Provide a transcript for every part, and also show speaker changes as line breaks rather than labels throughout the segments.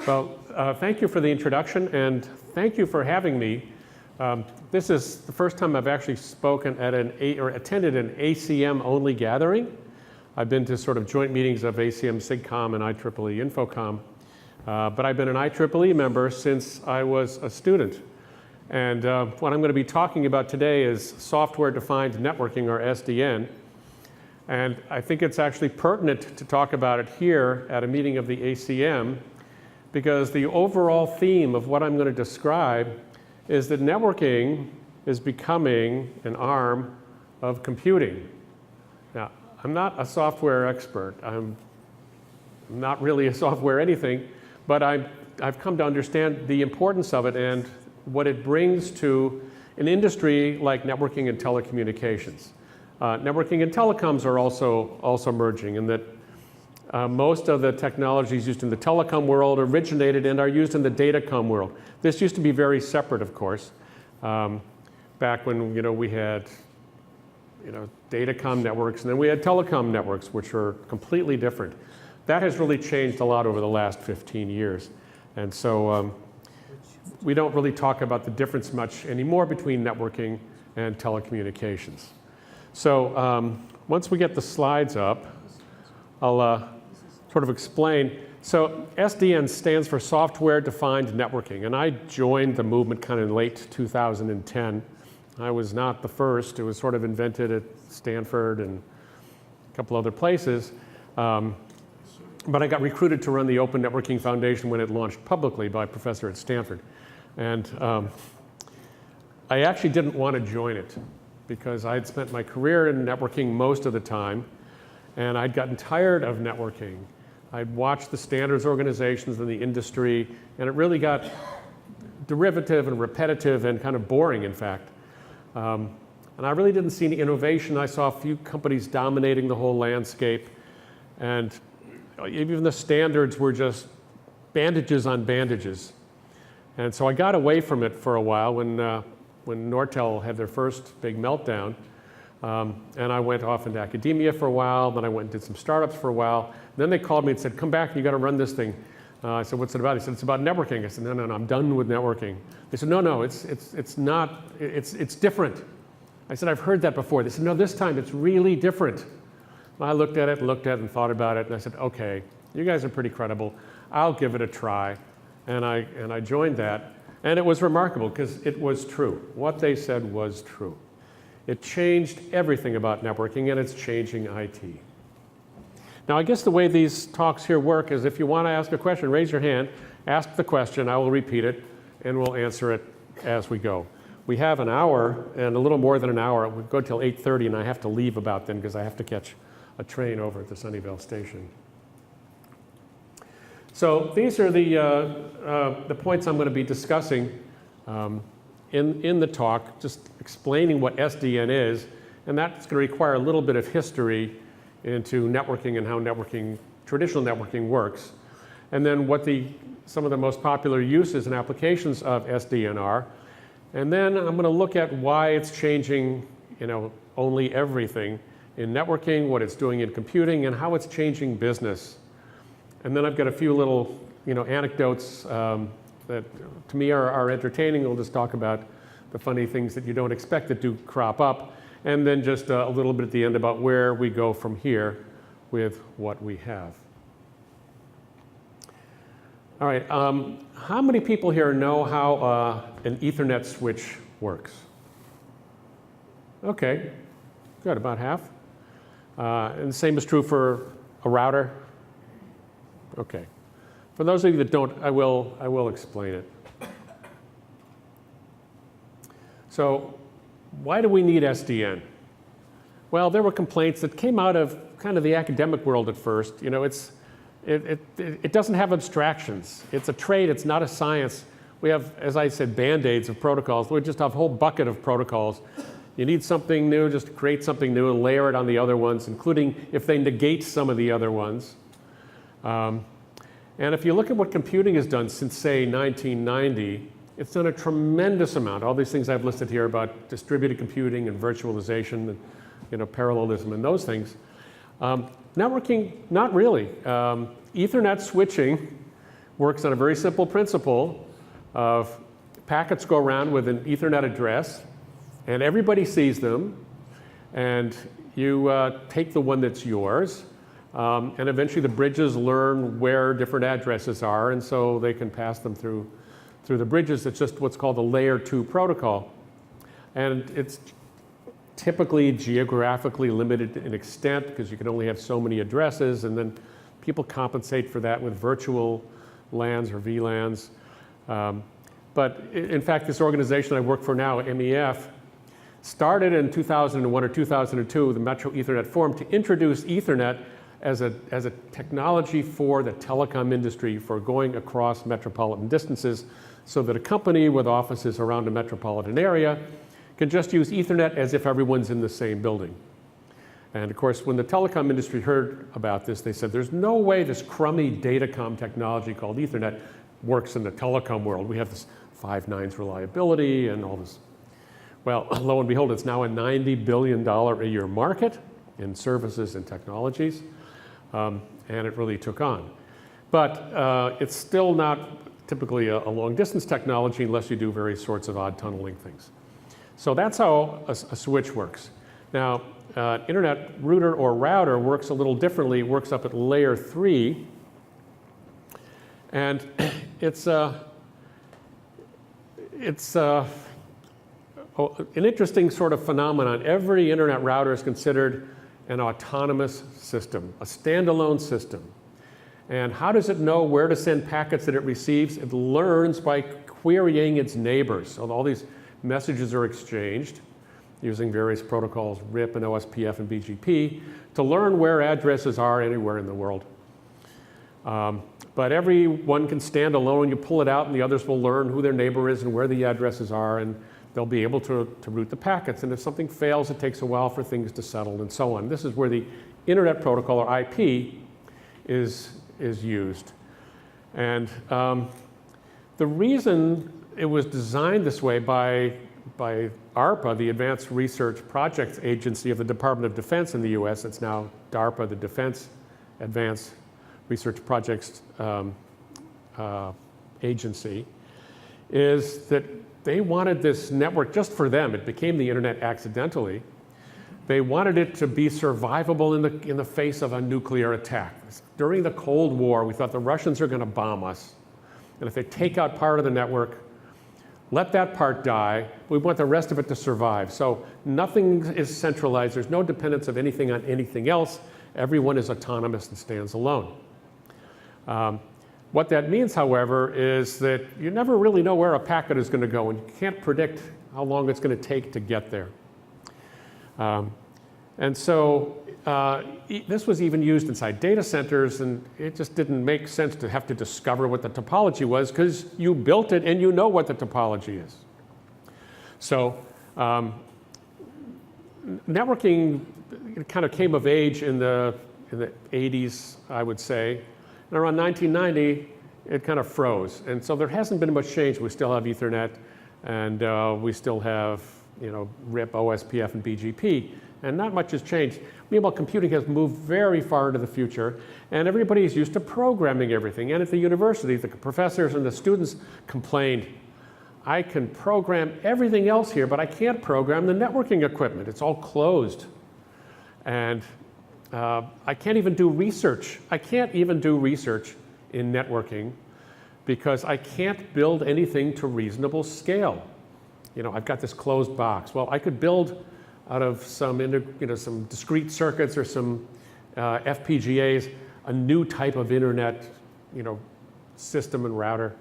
Well, thank you for the introduction, and thank you for having me. This is the first time I've actually spoken at attended an ACM-only gathering. I've been to sort of joint meetings of ACM, SIGCOM, and IEEE Infocom, but I've been an IEEE member since I was a student. And what I'm going to be talking about today is software-defined networking, or SDN. And I think it's actually pertinent to talk about it here at a meeting of the ACM, because the overall theme of what I'm going to describe is that networking is becoming an arm of computing. Now, I'm not a software expert. I'm not really a software anything, but I've come to understand the importance of it and what it brings to an industry like networking and telecommunications. Networking and telecoms are also merging in that most of the technologies used in the telecom world originated and are used in the datacom world. This used to be very separate, of course, back when we had datacom networks, and then we had telecom networks, which are completely different. That has really changed a lot over the last 15 years. And so we don't really talk about the difference much anymore between networking and telecommunications. So once we get the slides up, I'll sort of explain. So SDN stands for Software Defined Networking, and I joined the movement kind of in late 2010. I was not the first. It was sort of invented at Stanford and a couple other places. But I got recruited to run the Open Networking Foundation when it launched publicly by a professor at Stanford. And I actually didn't want to join it because I had spent my career in networking most of the time, and I'd gotten tired of networking. I'd watched the standards organizations in the industry, and it really got derivative and repetitive and kind of boring, in fact. And I really didn't see any innovation. I saw a few companies dominating the whole landscape, and even the standards were just bandages on bandages. And so I got away from it for a while when Nortel had their first big meltdown. And I went off into academia for a while, then I went and did some startups for a while. Then they called me and said, come back, you got to run this thing. I said, what's it about? He said, it's about networking. I said, no, I'm done with networking. They said, no, it's not, it's different. I said, I've heard that before. They said, no, this time it's really different. I looked at it and thought about it, and I said, okay, you guys are pretty credible. I'll give it a try. And I joined that, and it was remarkable because it was true. What they said was true. It changed everything about networking, and it's changing IT. Now, I guess the way these talks here work is if you want to ask a question, raise your hand, ask the question, I will repeat it, and we'll answer it as we go. We have an hour, and a little more than an hour. We go till 8:30, and I have to leave about then because I have to catch a train over at the Sunnyvale station. So these are the points I'm going to be discussing in the talk, just explaining what SDN is, and that's going to require a little bit of history into networking and how traditional networking works, and then what some of the most popular uses and applications of SDN are, and then I'm going to look at why it's changing, only everything in networking, what it's doing in computing, and how it's changing business. And then I've got a few little, anecdotes that to me are entertaining. We'll just talk about the funny things that you don't expect that do crop up. And then just a little bit at the end about where we go from here with what we have. All right, how many people here know how an Ethernet switch works? Okay, good, about half. And the same is true for a router. Okay. For those of you that don't, I will explain it. So why do we need SDN? Well, there were complaints that came out of kind of the academic world at first. It doesn't have abstractions. It's a trade, it's not a science. We have, as I said, band-aids of protocols. We just have a whole bucket of protocols. You need something new, just create something new and layer it on the other ones, including if they negate some of the other ones. And if you look at what computing has done since, say, 1990, it's done a tremendous amount. All these things I've listed here about distributed computing and virtualization and parallelism and those things. Networking, not really. Ethernet switching works on a very simple principle of packets go around with an Ethernet address, and everybody sees them, and you take the one that's yours, and eventually the bridges learn where different addresses are, and so they can pass them through the bridges. It's just what's called a layer 2 protocol. And it's typically geographically limited in extent because you can only have so many addresses, and then people compensate for that with virtual LANs or VLANs. But in fact, this organization I work for now, MEF, started in 2001 or 2002, the Metro Ethernet Forum, to introduce Ethernet as a technology for the telecom industry for going across metropolitan distances, so that a company with offices around a metropolitan area can just use Ethernet as if everyone's in the same building. And of course, when the telecom industry heard about this, they said, there's no way this crummy datacom technology called Ethernet works in the telecom world. We have this 5 nines reliability and all this. Well, lo and behold, it's now a $90 billion a year market in services and technologies, and it really took on. But it's still not typically a long distance technology unless you do various sorts of odd tunneling things. So that's how a switch works. Now, internet router or router works a little differently. It works up at layer 3. And it's an interesting sort of phenomenon. Every internet router is considered an autonomous system, a standalone system. And how does it know where to send packets that it receives? It learns by querying its neighbors. So all these messages are exchanged using various protocols, RIP and OSPF and BGP, to learn where addresses are anywhere in the world. But every one can stand alone. You pull it out and the others will learn who their neighbor is and where the addresses are, and they'll be able to route the packets. And if something fails, it takes a while for things to settle and so on. This is where the Internet Protocol, or IP, is used. And the reason it was designed this way by ARPA, the Advanced Research Projects Agency of the Department of Defense in the US, it's now DARPA, the Defense Advanced Research Projects Agency, is that they wanted this network just for them. It became the internet accidentally. They wanted it to be survivable in the face of a nuclear attack. During the Cold War, we thought the Russians are going to bomb us. And if they take out part of the network, let that part die. We want the rest of it to survive. So nothing is centralized. There's no dependence of anything on anything else. Everyone is autonomous and stands alone. What that means, however, is that you never really know where a packet is going to go, and you can't predict how long it's going to take to get there. And so this was even used inside data centers, and it just didn't make sense to have to discover what the topology was, because you built it and you know what the topology is. So networking kind of came of age in the 80s, I would say. And around 1990, it kind of froze. And so there hasn't been much change. We still have Ethernet, and we still have RIP, OSPF, and BGP. And not much has changed. Meanwhile, computing has moved very far into the future, and everybody is used to programming everything. And at the university, the professors and the students complained, I can program everything else here, but I can't program the networking equipment. It's all closed. And I can't even do research. I can't even do research in networking because I can't build anything to reasonable scale. I've got this closed box. Well, I could build out of some discrete circuits or some FPGAs a new type of internet system and router.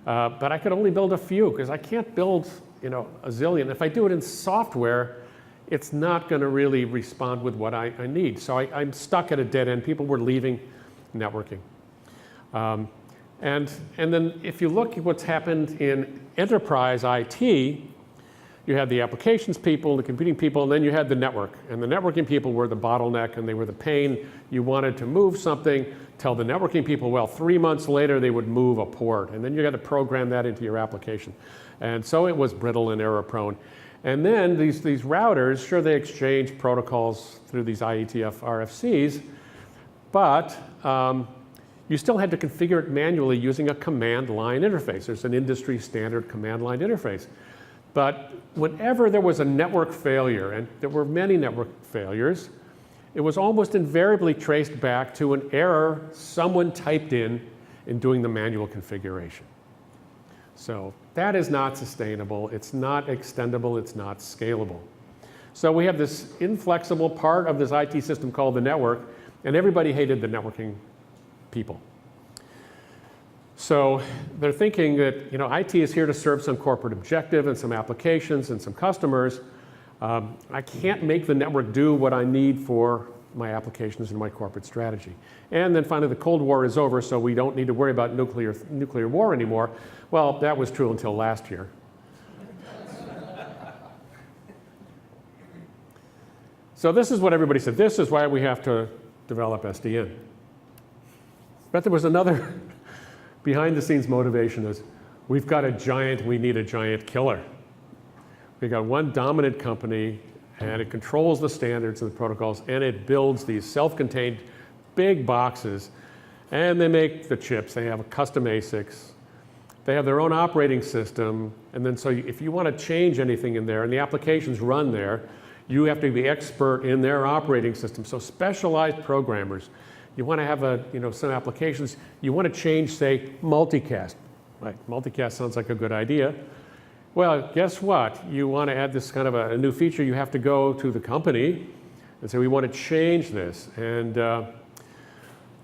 But I could only build a few because I can't build a zillion. If I do it in software, it's not going to really respond with what I need. So I'm stuck at a dead end. People were leaving networking. And then if you look at what's happened in enterprise IT, you had the applications people, the computing people, and then you had the network. And the networking people were the bottleneck, and they were the pain. You wanted to move something, tell the networking people, well, 3 months later, they would move a port. And then you had to program that into your application. And so it was brittle and error-prone. And then these routers, sure, they exchange protocols through these IETF RFCs, but you still had to configure it manually using a command line interface. There's an industry standard command line interface. But whenever there was a network failure, and there were many network failures, it was almost invariably traced back to an error someone typed in doing the manual configuration. So that is not sustainable, it's not extendable, it's not scalable. So we have this inflexible part of this IT system called the network, and everybody hated the networking people. So they're thinking that IT is here to serve some corporate objective and some applications and some customers. I can't make the network do what I need for my applications and my corporate strategy. And then finally the Cold War is over, so we don't need to worry about nuclear war anymore. Well, that was true until last year. So this is what everybody said. This is why we have to develop SDN. But there was another behind the scenes motivation is we've got a giant, we need a giant killer. We've got one dominant company and it controls the standards and the protocols and it builds these self-contained big boxes and they make the chips. They have custom ASICs. They have their own operating system. And then so if you want to change anything in there and the applications run there, you have to be expert in their operating system. So specialized programmers. You want to have some applications, you want to change, say, multicast. Right, multicast sounds like a good idea. Well, guess what? You want to add this kind of a new feature, you have to go to the company and say, we want to change this. And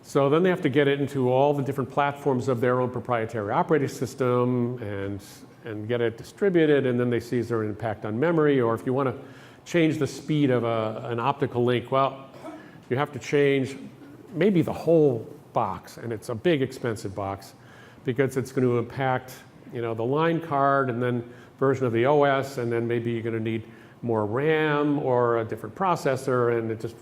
so then they have to get it into all the different platforms of their own proprietary operating system and get it distributed, and then they see is there an impact on memory, or if you want to change the speed of an optical link, well, you have to change maybe the whole box, and it's a big expensive box because it's going to impact the line card and then version of the OS, and then maybe you're going to need more RAM or a different processor, and it just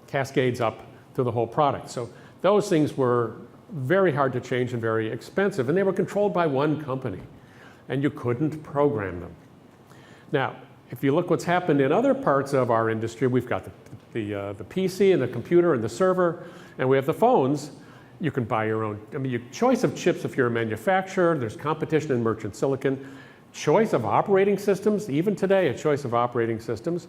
cascades up to the whole product. So those things were very hard to change and very expensive, and they were controlled by one company, and you couldn't program them. Now, if you look what's happened in other parts of our industry, we've got the PC and the computer and the server, and we have the phones. You can buy your own. Your choice of chips if you're a manufacturer. There's competition in merchant silicon. Choice of operating systems, even today, a choice of operating systems,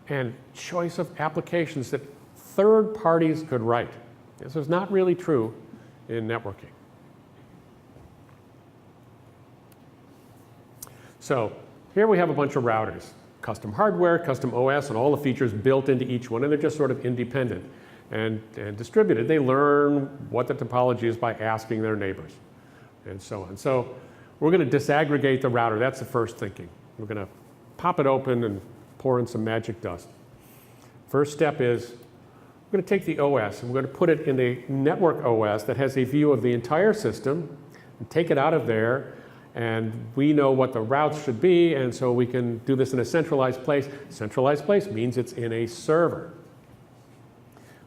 and choice of applications that third parties could write. This is not really true in networking. So here we have a bunch of routers. Custom hardware, custom OS, and all the features built into each one, and they're just sort of independent and distributed. They learn what the topology is by asking their neighbors, and so on. So we're going to disaggregate the router. That's the first thinking. We're going to pop it open and pour in some magic dust. First step is we're going to take the OS and we're going to put it in a network OS that has a view of the entire system and take it out of there. And we know what the routes should be, and so we can do this in a centralized place. Centralized place means it's in a server.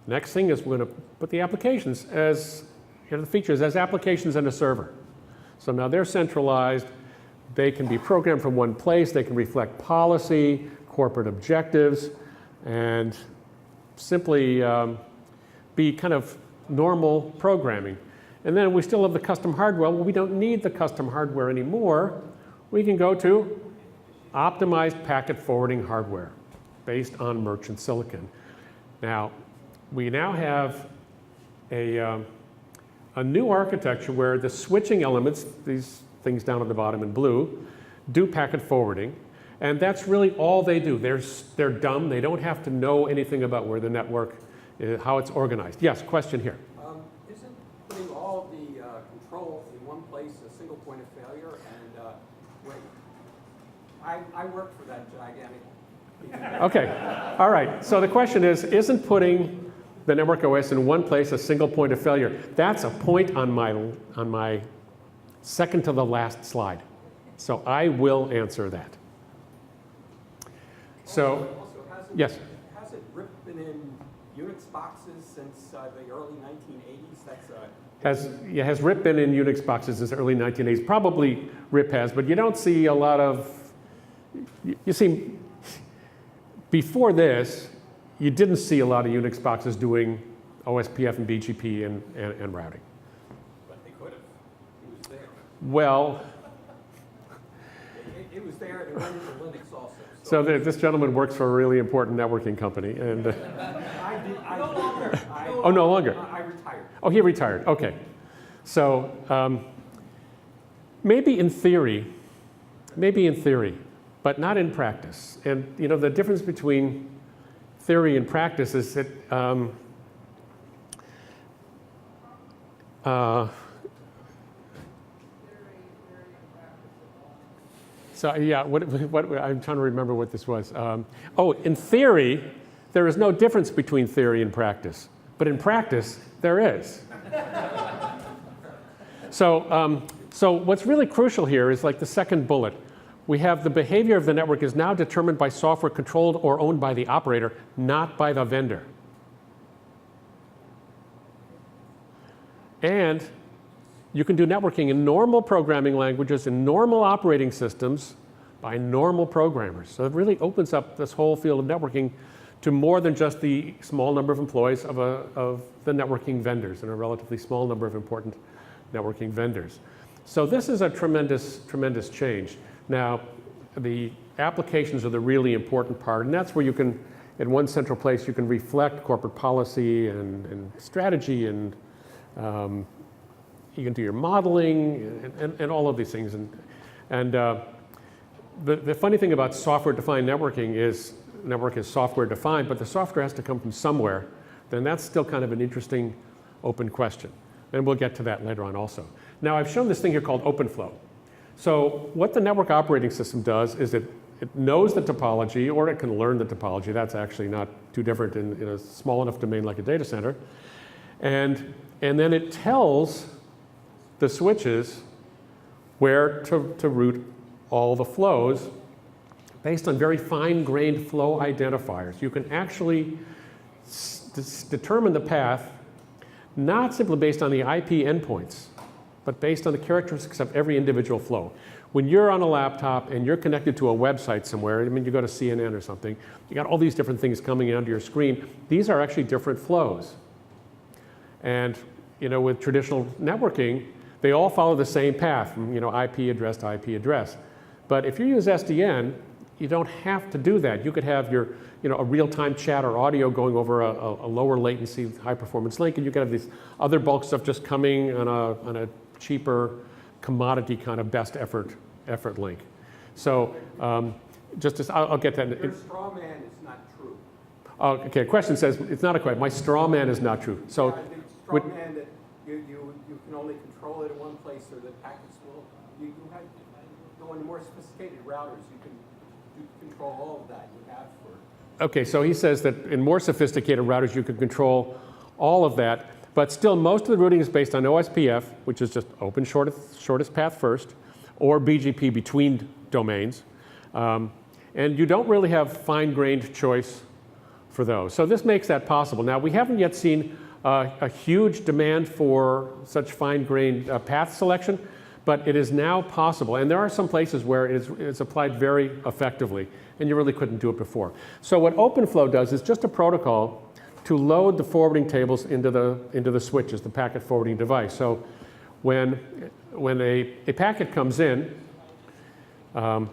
Next thing is we're going to put the applications as, the features as applications in a server. So now they're centralized. They can be programmed from one place. They can reflect policy, corporate objectives, and simply be kind of normal programming. And then we still have the custom hardware. Well, we don't need the custom hardware anymore. We can go to optimized packet forwarding hardware based on merchant silicon. Now, we now have a new architecture where the switching elements, these things down at the bottom in blue, do packet forwarding. And that's really all they do. They're dumb. They don't have to know anything about where the network, how it's organized. Yes, question here.
Isn't putting all the controls in one place a single point of failure? And I work for that gigantic.
Okay, all right. So the question is, isn't putting the network OS in one place a single point of failure? That's a point on my second to the last slide. So I will answer that. So, yes?
Hasn't RIP been in Unix boxes since the early 1980s?
Has RIP been in Unix boxes since the early 1980s? Probably RIP has, but you don't see a lot of, you see, before this, you didn't see a lot of Unix boxes doing OSPF and BGP and routing.
But they could have. It was there.
Well,
It was there, and it went into Linux also.
so this gentleman works for a really important networking company, and
No longer.
oh, no longer.
I retired.
Oh, he retired. Okay, so maybe in theory, but not in practice. And you know, the difference between theory and practice is that so yeah, what I'm trying to remember what this was. Oh, in theory, there is no difference between theory and practice, but in practice, there is. So what's really crucial here is like the second bullet. We have the behavior of the network is now determined by software controlled or owned by the operator, not by the vendor. And you can do networking in normal programming languages, in normal operating systems, by normal programmers. So it really opens up this whole field of networking to more than just the small number of employees of the networking vendors and a relatively small number of important networking vendors. So this is a tremendous, tremendous change. Now, the applications are the really important part, and that's where you can, in one central place, you can reflect corporate policy and strategy, and you can do your modeling and all of these things. And the funny thing about software-defined networking is network is software-defined, but the software has to come from somewhere. Then that's still kind of an interesting open question. And we'll get to that later on also. Now, I've shown this thing here called OpenFlow. So what the network operating system does is it knows the topology, or it can learn the topology. That's actually not too different in a small enough domain like a data center. And then it tells the switches where to route all the flows based on very fine-grained flow identifiers. You can actually determine the path not simply based on the IP endpoints, but based on the characteristics of every individual flow. When you're on a laptop and you're connected to a website somewhere, I mean, you go to CNN or something, you got all these different things coming onto your screen. These are actually different flows. And you know, with traditional networking, they all follow the same path, from IP address to IP address. But if you use SDN, you don't have to do that. You could have your, a real-time chat or audio going over a lower latency, high-performance link, and you could have this other bulk stuff just coming on a cheaper commodity kind of best effort link. So I'll get that.
Your straw man is not true.
Oh, okay, question says, it's not a question. My straw man is not true. So,
yeah, the straw man that you can only control it in one place, or the packets will, you have, go into more sophisticated routers, you can control all of that you have for.
Okay, so he says that in more sophisticated routers you can control all of that, but still most of the routing is based on OSPF, which is just open shortest path first, or BGP between domains. And you don't really have fine-grained choice for those. So this makes that possible. Now, we haven't yet seen a huge demand for such fine-grained path selection, but it is now possible. And there are some places where it's applied very effectively, and you really couldn't do it before. So what OpenFlow does is just a protocol to load the forwarding tables into the switches, the packet forwarding device. So when a packet comes in, the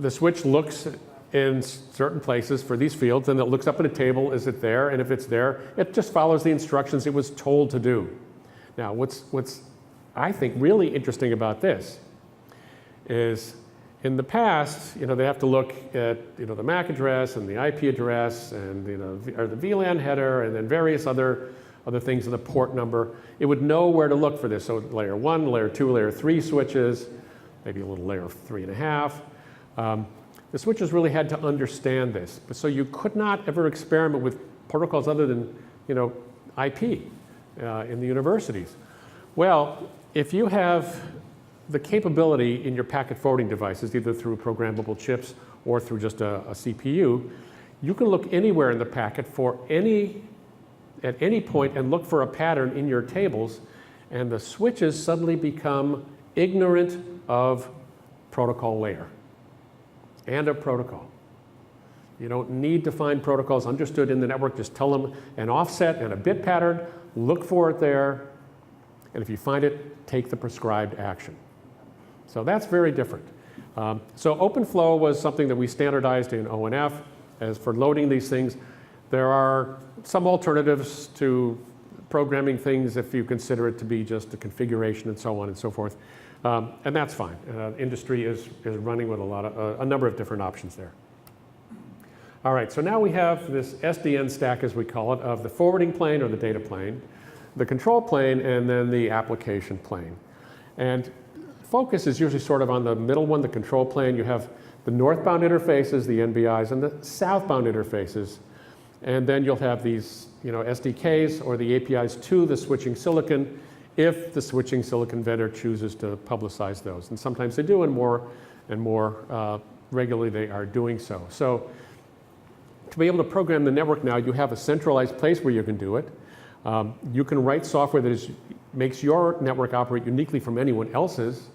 switch looks in certain places for these fields, and it looks up at a table, is it there? And if it's there, it just follows the instructions it was told to do. Now, what's I think really interesting about this is in the past, they have to look at the MAC address and the IP address and or the VLAN header and then various other things in the port number. It would know where to look for this. So layer 1, layer 2, layer 3 switches, maybe a little layer 3.5. The switches really had to understand this. So you could not ever experiment with protocols other than IP in the universities. Well, if you have the capability in your packet forwarding devices, either through programmable chips or through just a CPU, you can look anywhere in the packet at any point and look for a pattern in your tables, and the switches suddenly become ignorant of protocol layer and of protocol. You don't need to find protocols understood in the network. Just tell them an offset and a bit pattern, look for it there, and if you find it, take the prescribed action. So that's very different. So OpenFlow was something that we standardized in ONF. As for loading these things, there are some alternatives to programming things if you consider it to be just a configuration and so on and so forth. And that's fine. Industry is running with a number of different options there. All right, so now we have this SDN stack, as we call it, of the forwarding plane or the data plane, the control plane, and then the application plane. And focus is usually sort of on the middle one, the control plane. You have the northbound interfaces, the NBIs, and the southbound interfaces. And then you'll have these SDKs or the APIs to the switching silicon if the switching silicon vendor chooses to publicize those. And sometimes they do, and more regularly they are doing so. So to be able to program the network now, you have a centralized place where you can do it. You can write software that makes your network operate uniquely from anyone else's,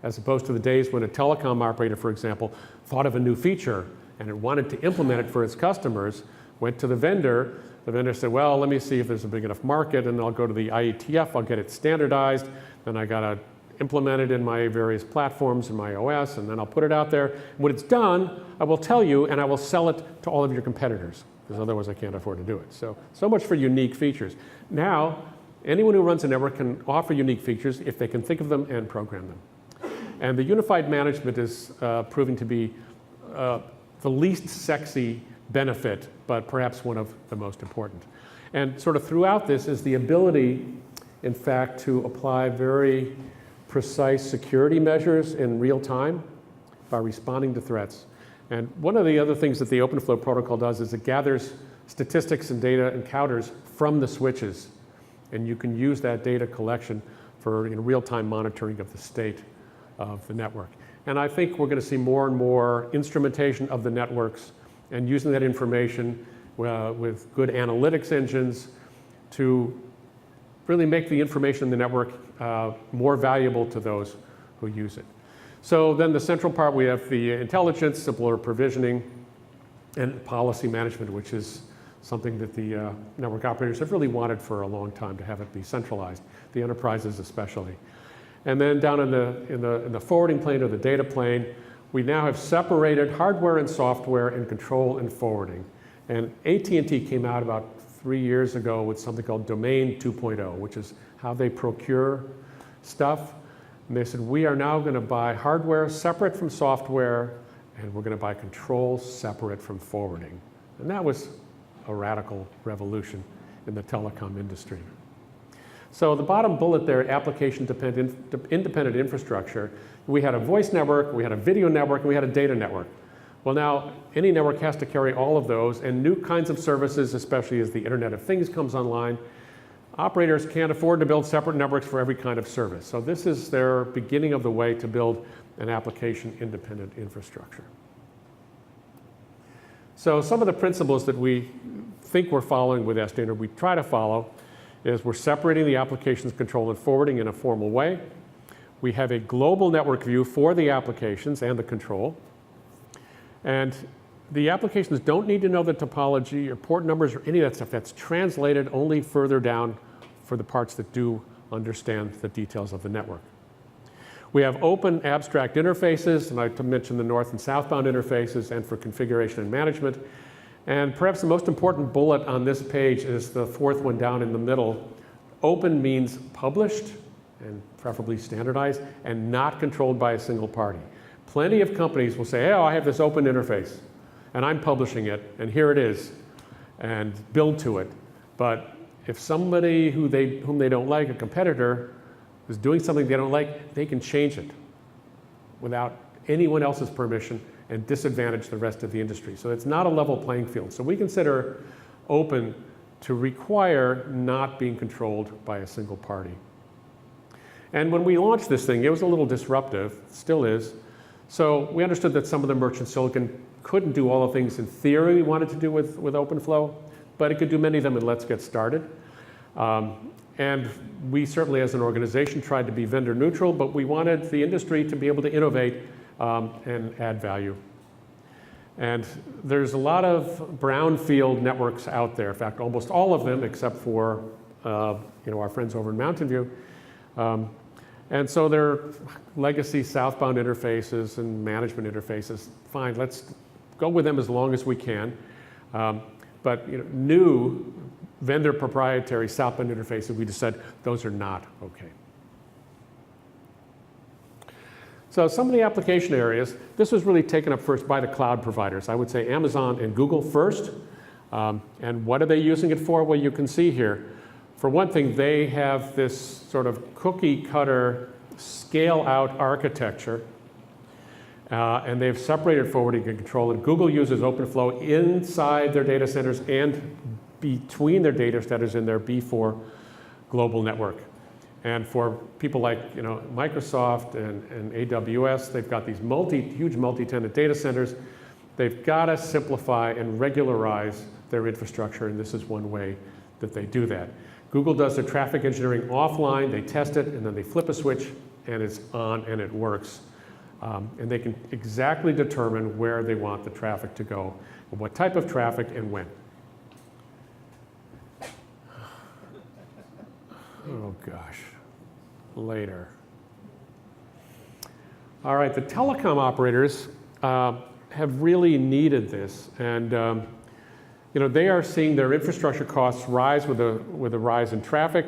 as opposed to the days when a telecom operator, for example, thought of a new feature and it wanted to implement it for its customers, went to the vendor. The vendor said, well, let me see if there's a big enough market, and I'll go to the IETF, I'll get it standardized, then I got to implement it in my various platforms in my OS, and then I'll put it out there. When it's done, I will tell you, and I will sell it to all of your competitors, because otherwise I can't afford to do it. So much for unique features. Now, anyone who runs a network can offer unique features if they can think of them and program them. And the unified management is proving to be the least sexy benefit, but perhaps one of the most important. And sort of throughout this is the ability, in fact, to apply very precise security measures in real time by responding to threats. And one of the other things that the OpenFlow protocol does is it gathers statistics and data and counters from the switches. And you can use that data collection for real-time monitoring of the state of the network. And I think we're going to see more and more instrumentation of the networks and using that information with good analytics engines to really make the information in the network more valuable to those who use it. So then the central part, we have the intelligence, simpler provisioning, and policy management, which is something that the network operators have really wanted for a long time, to have it be centralized, the enterprises especially. And then down in the forwarding plane or the data plane, we now have separated hardware and software and control and forwarding. And AT&T came out about 3 years ago with something called Domain 2.0, which is how they procure stuff. And they said, we are now going to buy hardware separate from software, and we're going to buy control separate from forwarding. And that was a radical revolution in the telecom industry. So the bottom bullet there, application-independent infrastructure, we had a voice network, we had a video network, and we had a data network. Well, now, any network has to carry all of those, and new kinds of services, especially as the Internet of Things comes online, operators can't afford to build separate networks for every kind of service. So this is their beginning of the way to build an application-independent infrastructure. So some of the principles that we think we're following with SDN, or we try to follow, is we're separating the applications control and forwarding in a formal way. We have a global network view for the applications and the control. And the applications don't need to know the topology or port numbers or any of that stuff. That's translated only further down for the parts that do understand the details of the network. We have open abstract interfaces, and I mentioned the north and southbound interfaces, and for configuration and management. And perhaps the most important bullet on this page is the fourth one down in the middle. Open means published, and preferably standardized, and not controlled by a single party. Plenty of companies will say, oh, I have this open interface, and I'm publishing it, and here it is, and build to it. But if somebody whom they don't like, a competitor, is doing something they don't like, they can change it without anyone else's permission and disadvantage the rest of the industry. So it's not a level playing field. So we consider open to require not being controlled by a single party. And when we launched this thing, it was a little disruptive, still is. So we understood that some of the merchant silicon couldn't do all the things in theory we wanted to do with OpenFlow, but it could do many of them, and let's get started. And we certainly as an organization tried to be vendor neutral, but we wanted the industry to be able to innovate and add value. And there's a lot of brownfield networks out there. In fact, almost all of them, except for our friends over in Mountain View. And so they're legacy southbound interfaces and management interfaces. Fine, let's go with them as long as we can. But new vendor proprietary southbound interfaces, we just said those are not okay. So some of the application areas, this was really taken up first by the cloud providers. I would say Amazon and Google first. And what are they using it for? Well, you can see here. For one thing, they have this sort of cookie cutter scale out architecture. And they've separated forwarding and control. And Google uses OpenFlow inside their data centers and between their data centers in their B4 global network. And for people like Microsoft and AWS, they've got these huge multi-tenant data centers. They've got to simplify and regularize their infrastructure, and this is one way that they do that. Google does their traffic engineering offline. They test it, and then they flip a switch, and it's on, and it works. And they can exactly determine where they want the traffic to go, and what type of traffic, and when. Oh, gosh. Later. All right, the telecom operators have really needed this. And they are seeing their infrastructure costs rise with the rise in traffic.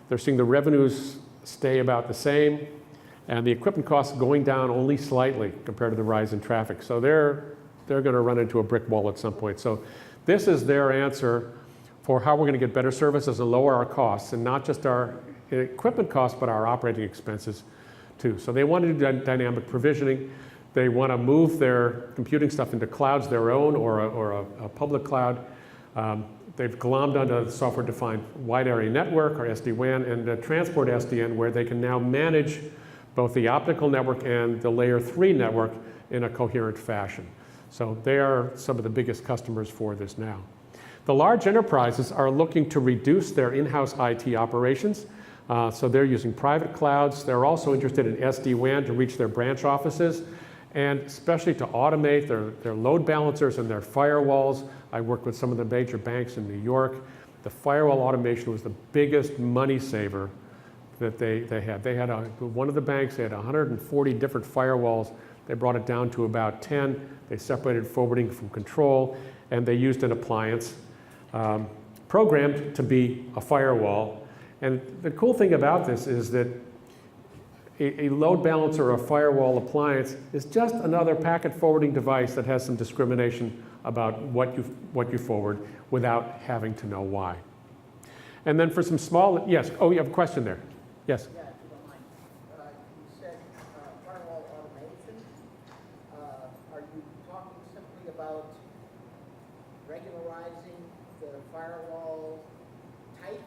They're seeing the revenues stay about the same. And the equipment costs going down only slightly compared to the rise in traffic. So they're going to run into a brick wall at some point. So this is their answer for how we're going to get better services and lower our costs, and not just our equipment costs, but our operating expenses too. So they want to do dynamic provisioning. They want to move their computing stuff into clouds, their own or a public cloud. They've glommed onto a software-defined wide area network, or SD-WAN, and a transport SDN, where they can now manage both the optical network and the layer 3 network in a coherent fashion. So they are some of the biggest customers for this now. The large enterprises are looking to reduce their in-house IT operations. So they're using private clouds. They're also interested in SD-WAN to reach their branch offices, and especially to automate their load balancers and their firewalls. I worked with some of the major banks in New York. The firewall automation was the biggest money saver that they had. They had one of the banks, they had 140 different firewalls. They brought it down to about 10. They separated forwarding from control, and they used an appliance programmed to be a firewall. And the cool thing about this is that a load balancer or a firewall appliance is just another packet forwarding device that has some discrimination about what you forward without having to know why. And then for some small, yes, oh, you have a question there. Yes?
Yeah, if you don't mind. You said firewall automation. Are you talking simply about regularizing the firewall types,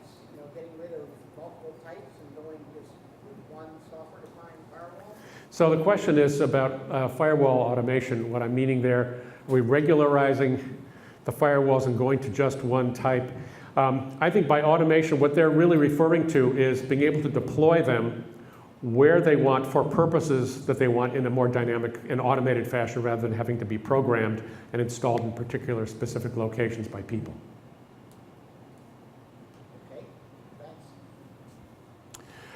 getting rid of multiple types and going just with one software-defined firewall?
So the question is about firewall automation. What I'm meaning there, are we regularizing the firewalls and going to just one type? I think by automation, what they're really referring to is being able to deploy them where they want for purposes that they want in a more dynamic and automated fashion, rather than having to be programmed and installed in particular specific locations by people.
Okay, thanks.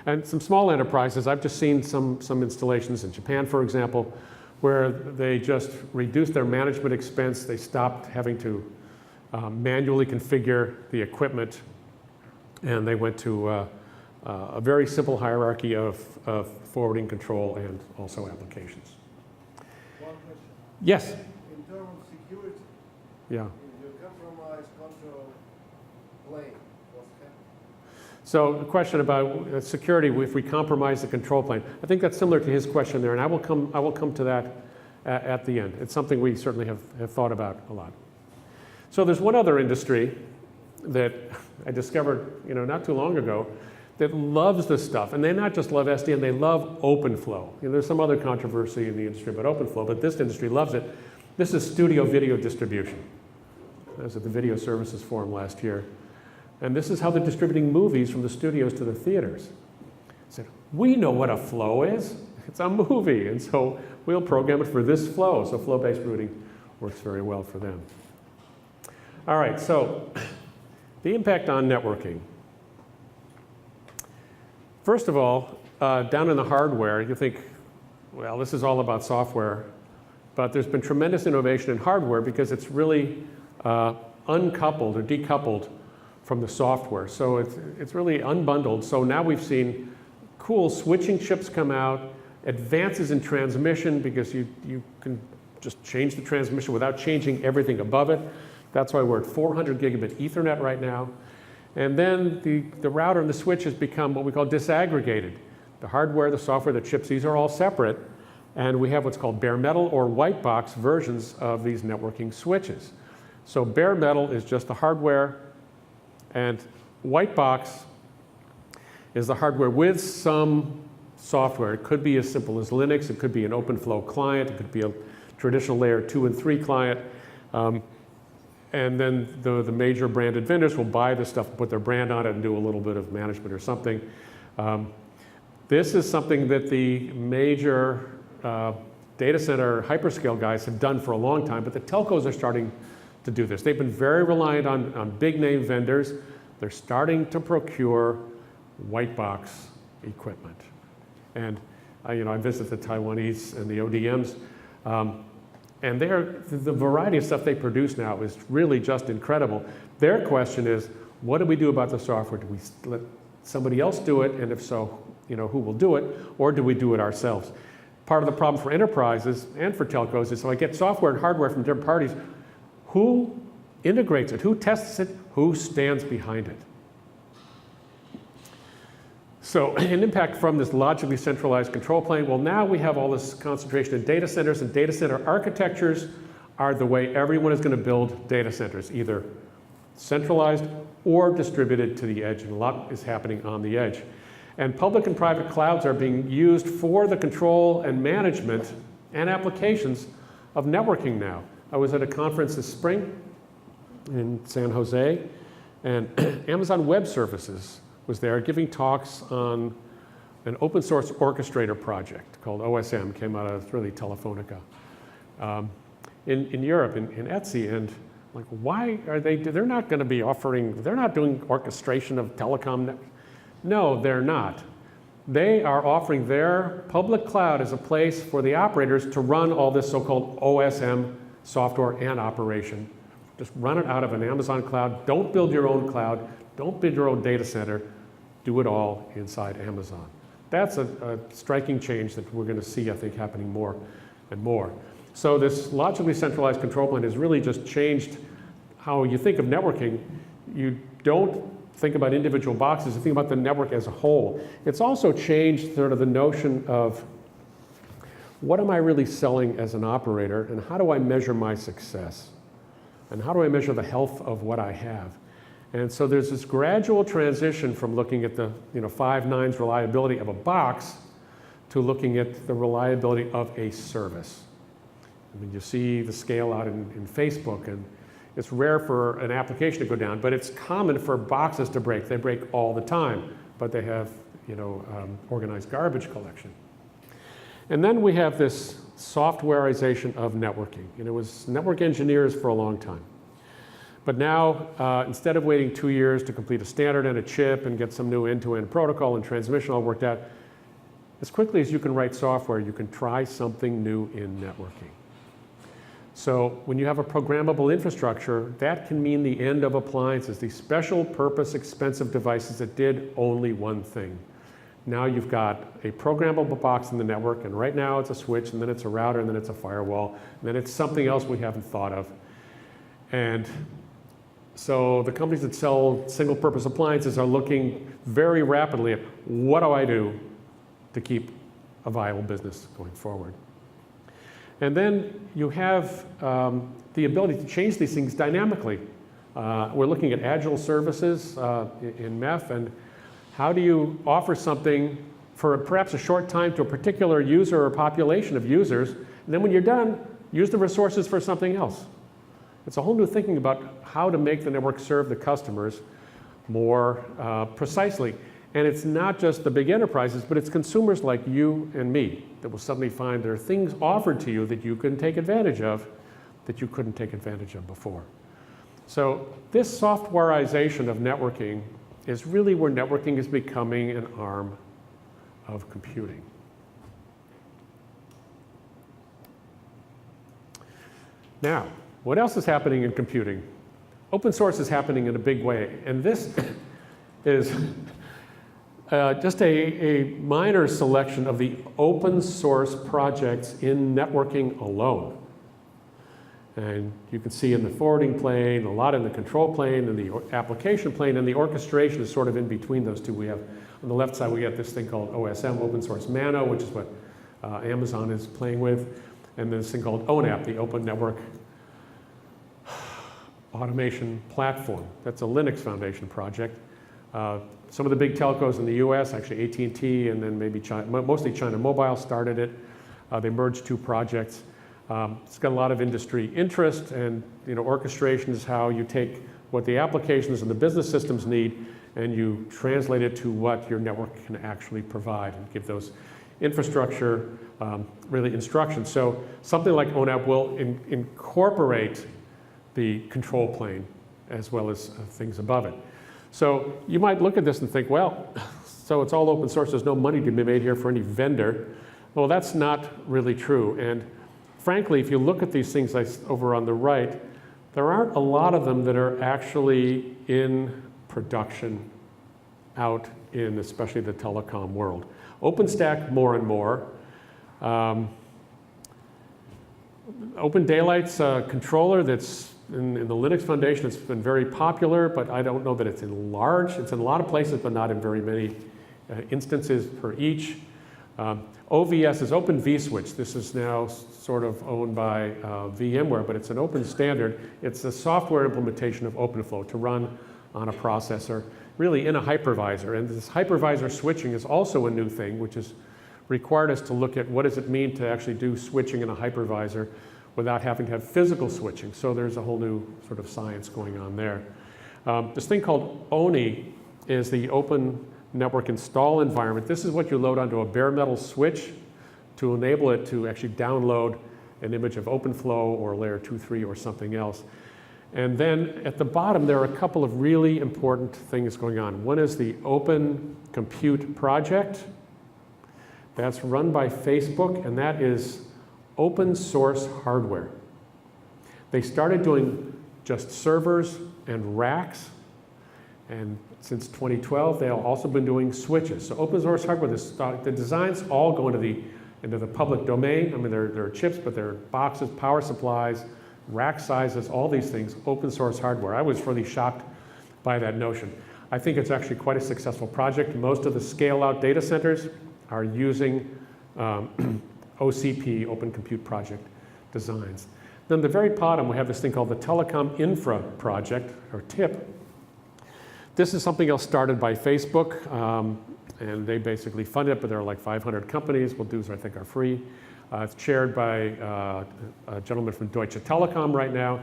And some small enterprises, I've just seen some installations in Japan, for example, where they just reduced their management expense. They stopped having to manually configure the equipment, and they went to a very simple hierarchy of forwarding control and also applications.
One question.
Yes?
In terms of security,
Yeah.
if you compromise control plane, what's happening?
So the question about security, if we compromise the control plane, I think that's similar to his question there, and I will come to that at the end. It's something we certainly have thought about a lot. So there's one other industry that I discovered not too long ago that loves this stuff. And they not just love SDN, they love OpenFlow. There's some other controversy in the industry about OpenFlow, but this industry loves it. This is studio video distribution. I was at the Video Services Forum last year. And this is how they're distributing movies from the studios to the theaters. I said, we know what a flow is. It's a movie. And so we'll program it for this flow. So flow-based routing works very well for them. All right, so the impact on networking. First of all, down in the hardware, you think, well, this is all about software, but there's been tremendous innovation in hardware because it's really uncoupled or decoupled from the software. So it's really unbundled. So now we've seen cool switching chips come out, advances in transmission because you can just change the transmission without changing everything above it. That's why we're at 400 gigabit Ethernet right now. And then the router and the switch has become what we call disaggregated. The hardware, the software, the chips, these are all separate. And we have what's called bare metal or white box versions of these networking switches. So bare metal is just the hardware, and white box is the hardware with some software. It could be as simple as Linux, it could be an open flow client, it could be a traditional layer 2 and 3 client. And then the major branded vendors will buy this stuff, put their brand on it, and do a little bit of management or something. This is something that the major data center hyperscale guys have done for a long time, but the telcos are starting to do this. They've been very reliant on big name vendors. They're starting to procure white box equipment. And I visit the Taiwanese and the ODMs, and the variety of stuff they produce now is really just incredible. Their question is, what do we do about the software? Do we let somebody else do it? And if so, who will do it? Or do we do it ourselves? Part of the problem for enterprises and for telcos is, so I get software and hardware from different parties. Who integrates it? Who tests it? Who stands behind it? So an impact from this logically centralized control plane, well, now we have all this concentration in data centers, and data center architectures are the way everyone is going to build data centers, either centralized or distributed to the edge, and a lot is happening on the edge. And public and private clouds are being used for the control and management and applications of networking now. I was at a conference this spring in San Jose, and Amazon Web Services was there giving talks on an open source orchestrator project called OSM, came out of really Telefonica, in Europe, in Etsy. And like, why are they're not going to be offering, they're not doing orchestration of telecom. No, they're not. They are offering their public cloud as a place for the operators to run all this so-called OSM software and operation. Just run it out of an Amazon cloud. Don't build your own cloud. Don't build your own data center. Do it all inside Amazon. That's a striking change that we're going to see, I think, happening more and more. So this logically centralized control plane has really just changed how you think of networking. You don't think about individual boxes, you think about the network as a whole. It's also changed sort of the notion of what am I really selling as an operator, and how do I measure my success? And how do I measure the health of what I have? And so there's this gradual transition from looking at the 5 nines reliability of a box to looking at the reliability of a service. I mean, you see the scale out in Facebook, and it's rare for an application to go down, but it's common for boxes to break. They break all the time, but they have organized garbage collection. And then we have this softwareization of networking. It was network engineers for a long time. But now, instead of waiting 2 years to complete a standard and a chip and get some new end-to-end protocol and transmission all worked out, as quickly as you can write software, you can try something new in networking. So when you have a programmable infrastructure, that can mean the end of appliances, these special purpose expensive devices that did only one thing. Now you've got a programmable box in the network, and right now it's a switch, and then it's a router, and then it's a firewall, and then it's something else we haven't thought of. And so the companies that sell single-purpose appliances are looking very rapidly at what do I do to keep a viable business going forward. And then you have the ability to change these things dynamically. We're looking at agile services in MEF, and how do you offer something for perhaps a short time to a particular user or population of users, and then when you're done, use the resources for something else. It's a whole new thinking about how to make the network serve the customers more precisely. And it's not just the big enterprises, but it's consumers like you and me that will suddenly find there are things offered to you that you can take advantage of that you couldn't take advantage of before. So this softwareization of networking is really where networking is becoming an arm of computing. Now, what else is happening in computing? Open source is happening in a big way, and this is just a minor selection of the open source projects in networking alone. And you can see in the forwarding plane, a lot in the control plane, and the application plane, and the orchestration is sort of in between those two. We have, on the left side, we got this thing called OSM, Open Source Mano, which is what Amazon is playing with, and this thing called ONAP, the Open Network Automation Platform. That's a Linux Foundation project. Some of the big telcos in the US, actually AT&T and then maybe China, mostly China Mobile started it. They merged two projects. It's got a lot of industry interest, and orchestration is how you take what the applications and the business systems need and you translate it to what your network can actually provide and give those infrastructure really instructions. So something like ONAP will incorporate the control plane as well as things above it. So you might look at this and think, well, so it's all open source, there's no money to be made here for any vendor. Well, that's not really true. And frankly, if you look at these things over on the right, there aren't a lot of them that are actually in production out in especially the telecom world. OpenStack more and more. Open Daylight's controller that's in the Linux Foundation. It's been very popular, but I don't know that it's in large. It's in a lot of places, but not in very many instances per each. OVS is Open vSwitch. This is now sort of owned by VMware, but it's an open standard. It's a software implementation of OpenFlow to run on a processor, really in a hypervisor. And this hypervisor switching is also a new thing, which has required us to look at what does it mean to actually do switching in a hypervisor without having to have physical switching. So there's a whole new sort of science going on there. This thing called ONI is the Open Network Install Environment. This is what you load onto a bare metal switch to enable it to actually download an image of OpenFlow or layer 2.3 or something else. And then at the bottom, there are a couple of really important things going on. One is the Open Compute Project. That's run by Facebook, and that is open source hardware. They started doing just servers and racks, and since 2012, they've also been doing switches. So open source hardware, the designs all go into the public domain. I mean, there are chips, but there are boxes, power supplies, rack sizes, all these things, open source hardware. I was really shocked by that notion. I think it's actually quite a successful project. Most of the scale-out data centers are using OCP, Open Compute Project designs. Then at the very bottom, we have this thing called the Telecom Infra Project, or TIP. This is something else started by Facebook, and they basically fund it, but there are like 500 companies. Well, dues, I think, are free. It's chaired by a gentleman from Deutsche Telekom right now.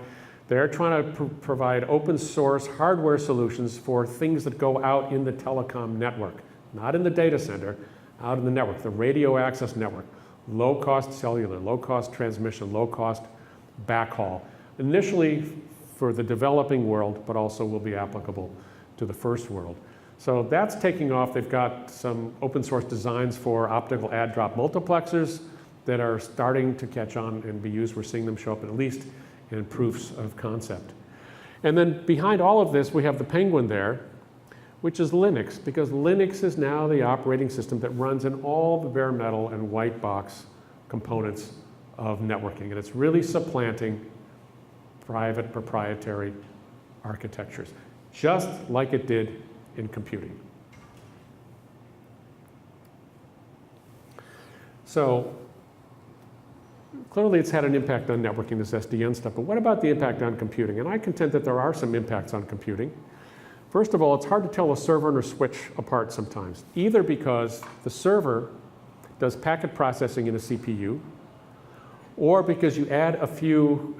They're trying to provide open source hardware solutions for things that go out in the telecom network, not in the data center, out in the network, the radio access network. Low-cost cellular, low-cost transmission, low-cost backhaul. Initially for the developing world, but also will be applicable to the first world. So that's taking off. They've got some open source designs for optical add-drop multiplexers that are starting to catch on and be used. We're seeing them show up at least in proofs of concept. And then behind all of this, we have the penguin there, which is Linux, because Linux is now the operating system that runs in all the bare metal and white box components of networking. And it's really supplanting private proprietary architectures, just like it did in computing. So clearly it's had an impact on networking, this SDN stuff, but what about the impact on computing? And I contend that there are some impacts on computing. First of all, it's hard to tell a server and a switch apart sometimes, either because the server does packet processing in a CPU, or because you add a few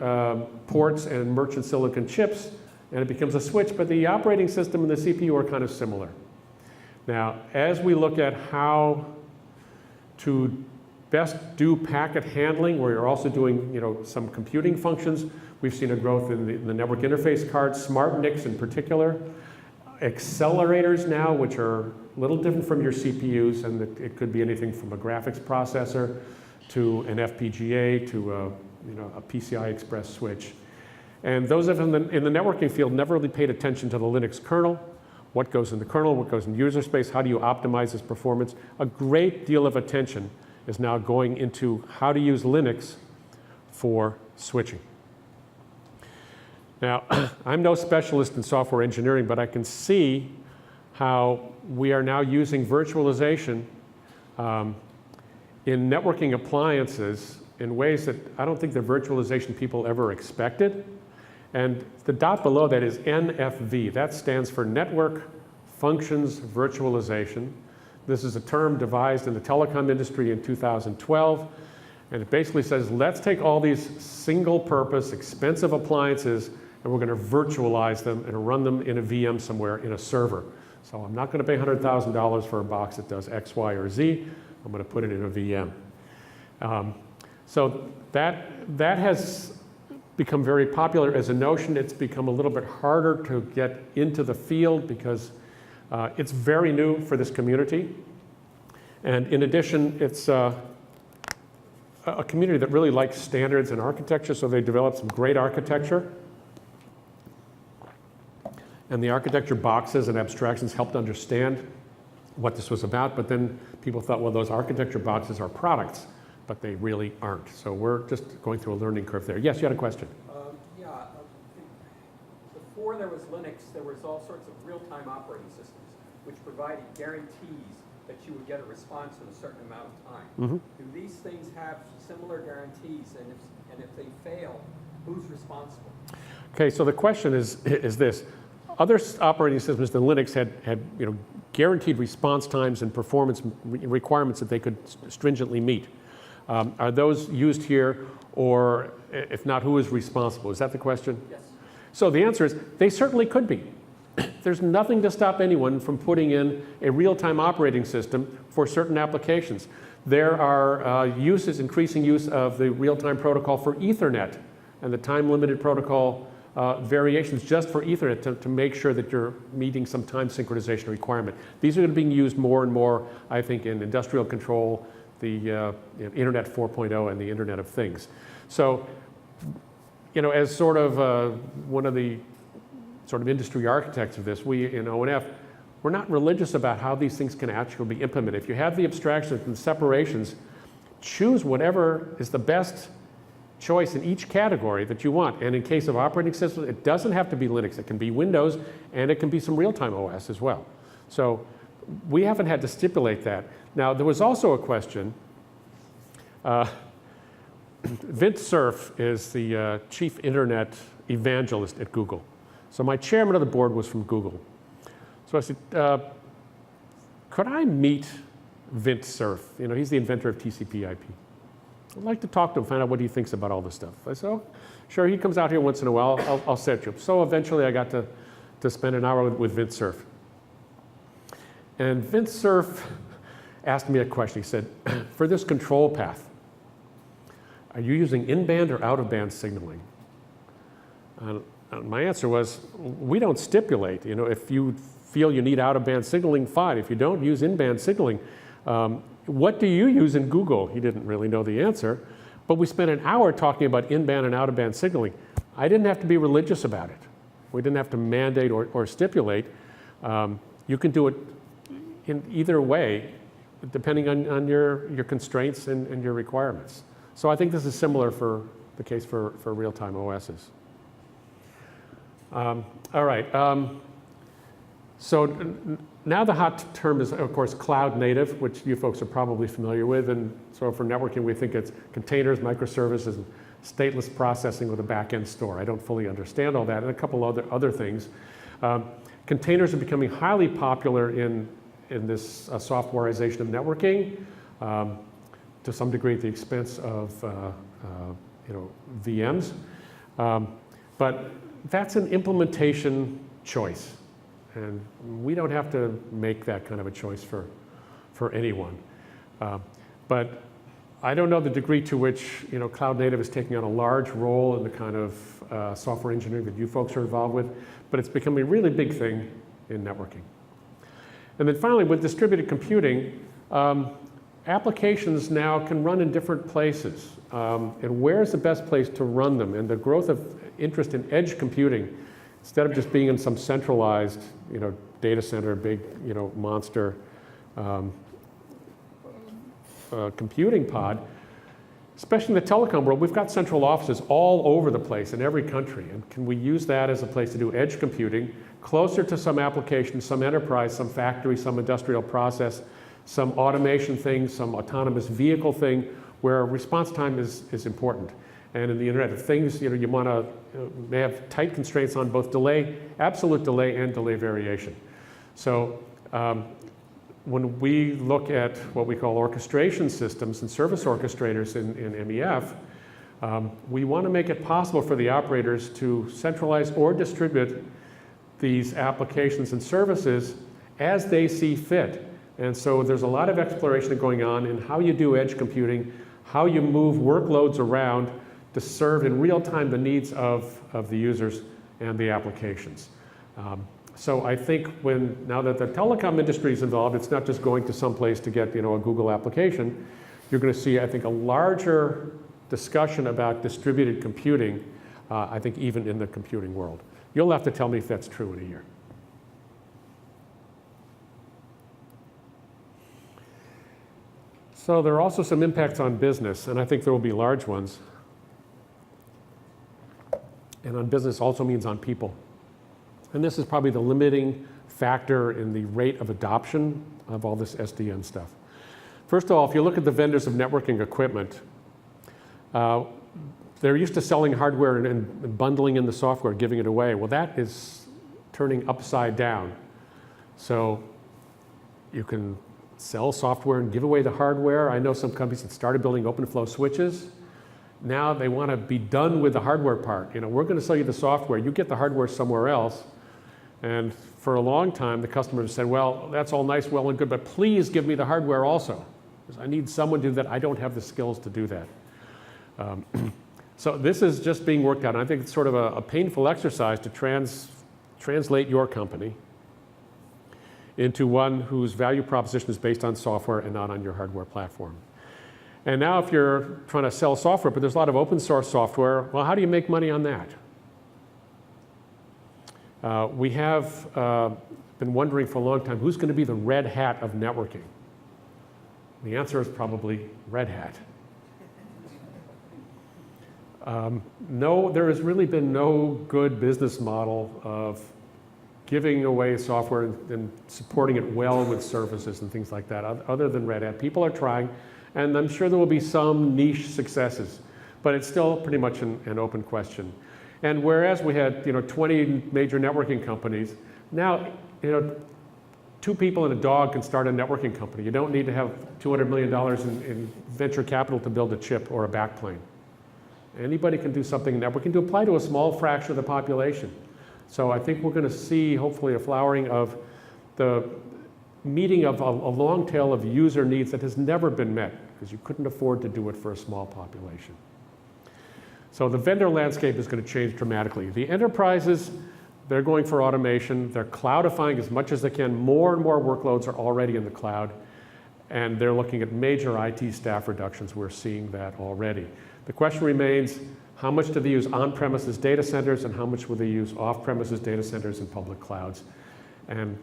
ports and merchant silicon chips and it becomes a switch, but the operating system and the CPU are kind of similar. Now, as we look at how to best do packet handling, where you're also doing, you know, some computing functions. We've seen a growth in the network interface cards, smart NICs in particular. Accelerators now, which are a little different from your CPUs, and it could be anything from a graphics processor to an FPGA to a PCI Express switch. And those of us in the networking field never really paid attention to the Linux kernel. What goes in the kernel, what goes in user space, how do you optimize its performance? A great deal of attention is now going into how to use Linux for switching. Now, I'm no specialist in software engineering, but I can see how we are now using virtualization in networking appliances in ways that I don't think the virtualization people ever expected. And the dot below that is NFV. That stands for Network Functions Virtualization. This is a term devised in the telecom industry in 2012. And it basically says, let's take all these single-purpose, expensive appliances, and we're going to virtualize them and run them in a VM somewhere in a server. So I'm not going to pay $100,000 for a box that does X, Y, or Z. I'm going to put it in a VM. So that has become very popular as a notion. It's become a little bit harder to get into the field because it's very new for this community. And in addition, it's a community that really likes standards and architecture, so they developed some great architecture. And the architecture boxes and abstractions helped understand what this was about, but then people thought, well, those architecture boxes are products, but they really aren't. So we're just going through a learning curve there. Yes, you had a question?
Before there was Linux, there was all sorts of real-time operating systems which provided guarantees that you would get a response in a certain amount of time.
Mm-hmm.
Do these things have similar guarantees, and if they fail, who's responsible?
Okay, so the question is this. Other operating systems than Linux had guaranteed response times and performance requirements that they could stringently meet. Are those used here, or if not, who is responsible? Is that the question?
Yes.
So the answer is they certainly could be. There's nothing to stop anyone from putting in a real-time operating system for certain applications. There are increasing use of the real-time protocol for Ethernet and the time-limited protocol variations just for Ethernet to make sure that you're meeting some time synchronization requirement. These are being used more and more, I think, in industrial control, the Internet 4.0 and the Internet of Things. So, as sort of one of the sort of industry architects of this, we in ONF, we're not religious about how these things can actually be implemented. If you have the abstractions and separations, choose whatever is the best choice in each category that you want. And in case of operating systems, it doesn't have to be Linux. It can be Windows, and it can be some real-time OS as well. So we haven't had to stipulate that. Now, there was also a question. Vint Cerf is the chief internet evangelist at Google. So my chairman of the board was from Google. So I said, could I meet Vint Cerf? He's the inventor of TCP/IP. I'd like to talk to him, find out what he thinks about all this stuff. I said, oh, sure, he comes out here once in a while, I'll set you up. So eventually I got to spend an hour with Vint Cerf. And Vint Cerf asked me a question. He said, for this control path, are you using in-band or out-of-band signaling? And my answer was, we don't stipulate. If you feel you need out-of-band signaling, fine. If you don't, use in-band signaling. What do you use in Google? He didn't really know the answer, but we spent an hour talking about in-band and out-of-band signaling. I didn't have to be religious about it. We didn't have to mandate or stipulate. You can do it in either way, depending on your constraints and your requirements. So I think this is similar for the case for real-time OSs. All right. So now the hot term is, of course, cloud native, which you folks are probably familiar with. And so for networking, we think it's containers, microservices, and stateless processing with a back-end store. I don't fully understand all that, and a couple other things. Containers are becoming highly popular in this softwareization of networking, to some degree at the expense of VMs. But that's an implementation choice. And we don't have to make that kind of a choice for anyone. But I don't know the degree to which cloud native is taking on a large role in the kind of software engineering that you folks are involved with, but it's becoming a really big thing in networking. And then finally, with distributed computing, applications now can run in different places. And where's the best place to run them? And the growth of interest in edge computing, instead of just being in some centralized data center, big monster computing pod, especially in the telecom world, we've got central offices all over the place in every country. And can we use that as a place to do edge computing closer to some application, some enterprise, some factory, some industrial process, some automation thing, some autonomous vehicle thing, where response time is important. And in the Internet of Things, you want to may have tight constraints on both delay, absolute delay, and delay variation. So when we look at what we call orchestration systems and service orchestrators in MEF, we want to make it possible for the operators to centralize or distribute these applications and services as they see fit. And so there's a lot of exploration going on in how you do edge computing, how you move workloads around to serve in real time the needs of the users and the applications. So I think now that the telecom industry is involved, it's not just going to some place to get a Google application. You're going to see, I think, a larger discussion about distributed computing, I think even in the computing world. You'll have to tell me if that's true in a year. So there are also some impacts on business, and I think there will be large ones. And on business also means on people. And this is probably the limiting factor in the rate of adoption of all this SDN stuff. First of all, if you look at the vendors of networking equipment, they're used to selling hardware and bundling in the software, giving it away. Well, that is turning upside down. So you can sell software and give away the hardware. I know some companies that started building open flow switches. Now they want to be done with the hardware part. We're going to sell you the software. You get the hardware somewhere else. And for a long time, the customers said, well, that's all nice, well and good, but please give me the hardware also. Because I need someone to do that. I don't have the skills to do that. So this is just being worked out. And I think it's sort of a painful exercise to translate your company into one whose value proposition is based on software and not on your hardware platform. And now if you're trying to sell software, but there's a lot of open source software, well, how do you make money on that? We have been wondering for a long time, who's going to be the Red Hat of networking? The answer is probably Red Hat. No, there has really been no good business model of giving away software and supporting it well with services and things like that, other than Red Hat. People are trying, and I'm sure there will be some niche successes, but it's still pretty much an open question. And whereas we had 20 major networking companies, now 2 people and a dog can start a networking company. You don't need to have $200 million in venture capital to build a chip or a backplane. Anybody can do something in networking to apply to a small fraction of the population. So I think we're going to see, hopefully, a flowering of the meeting of a long tail of user needs that has never been met, because you couldn't afford to do it for a small population. So the vendor landscape is going to change dramatically. The enterprises, they're going for automation. They're cloudifying as much as they can. More and more workloads are already in the cloud. And they're looking at major IT staff reductions. We're seeing that already. The question remains, how much do they use on-premises data centers and how much will they use off-premises data centers and public clouds? And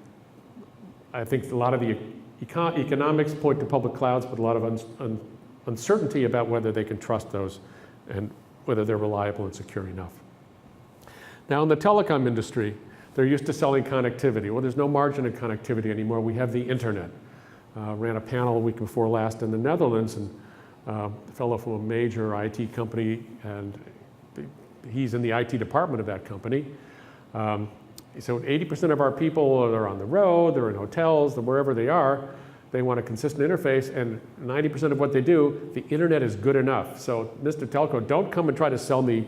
I think a lot of the economics point to public clouds, but a lot of uncertainty about whether they can trust those and whether they're reliable and secure enough. Now in the telecom industry, they're used to selling connectivity. Well, there's no margin in connectivity anymore. We have the internet. Ran a panel a week before last in the Netherlands, and a fellow from a major IT company, and he's in the IT department of that company. So 80% of our people are on the road, they're in hotels, they're wherever they are. They want a consistent interface, and 90% of what they do, the internet is good enough. So Mr. Telco, don't come and try to sell me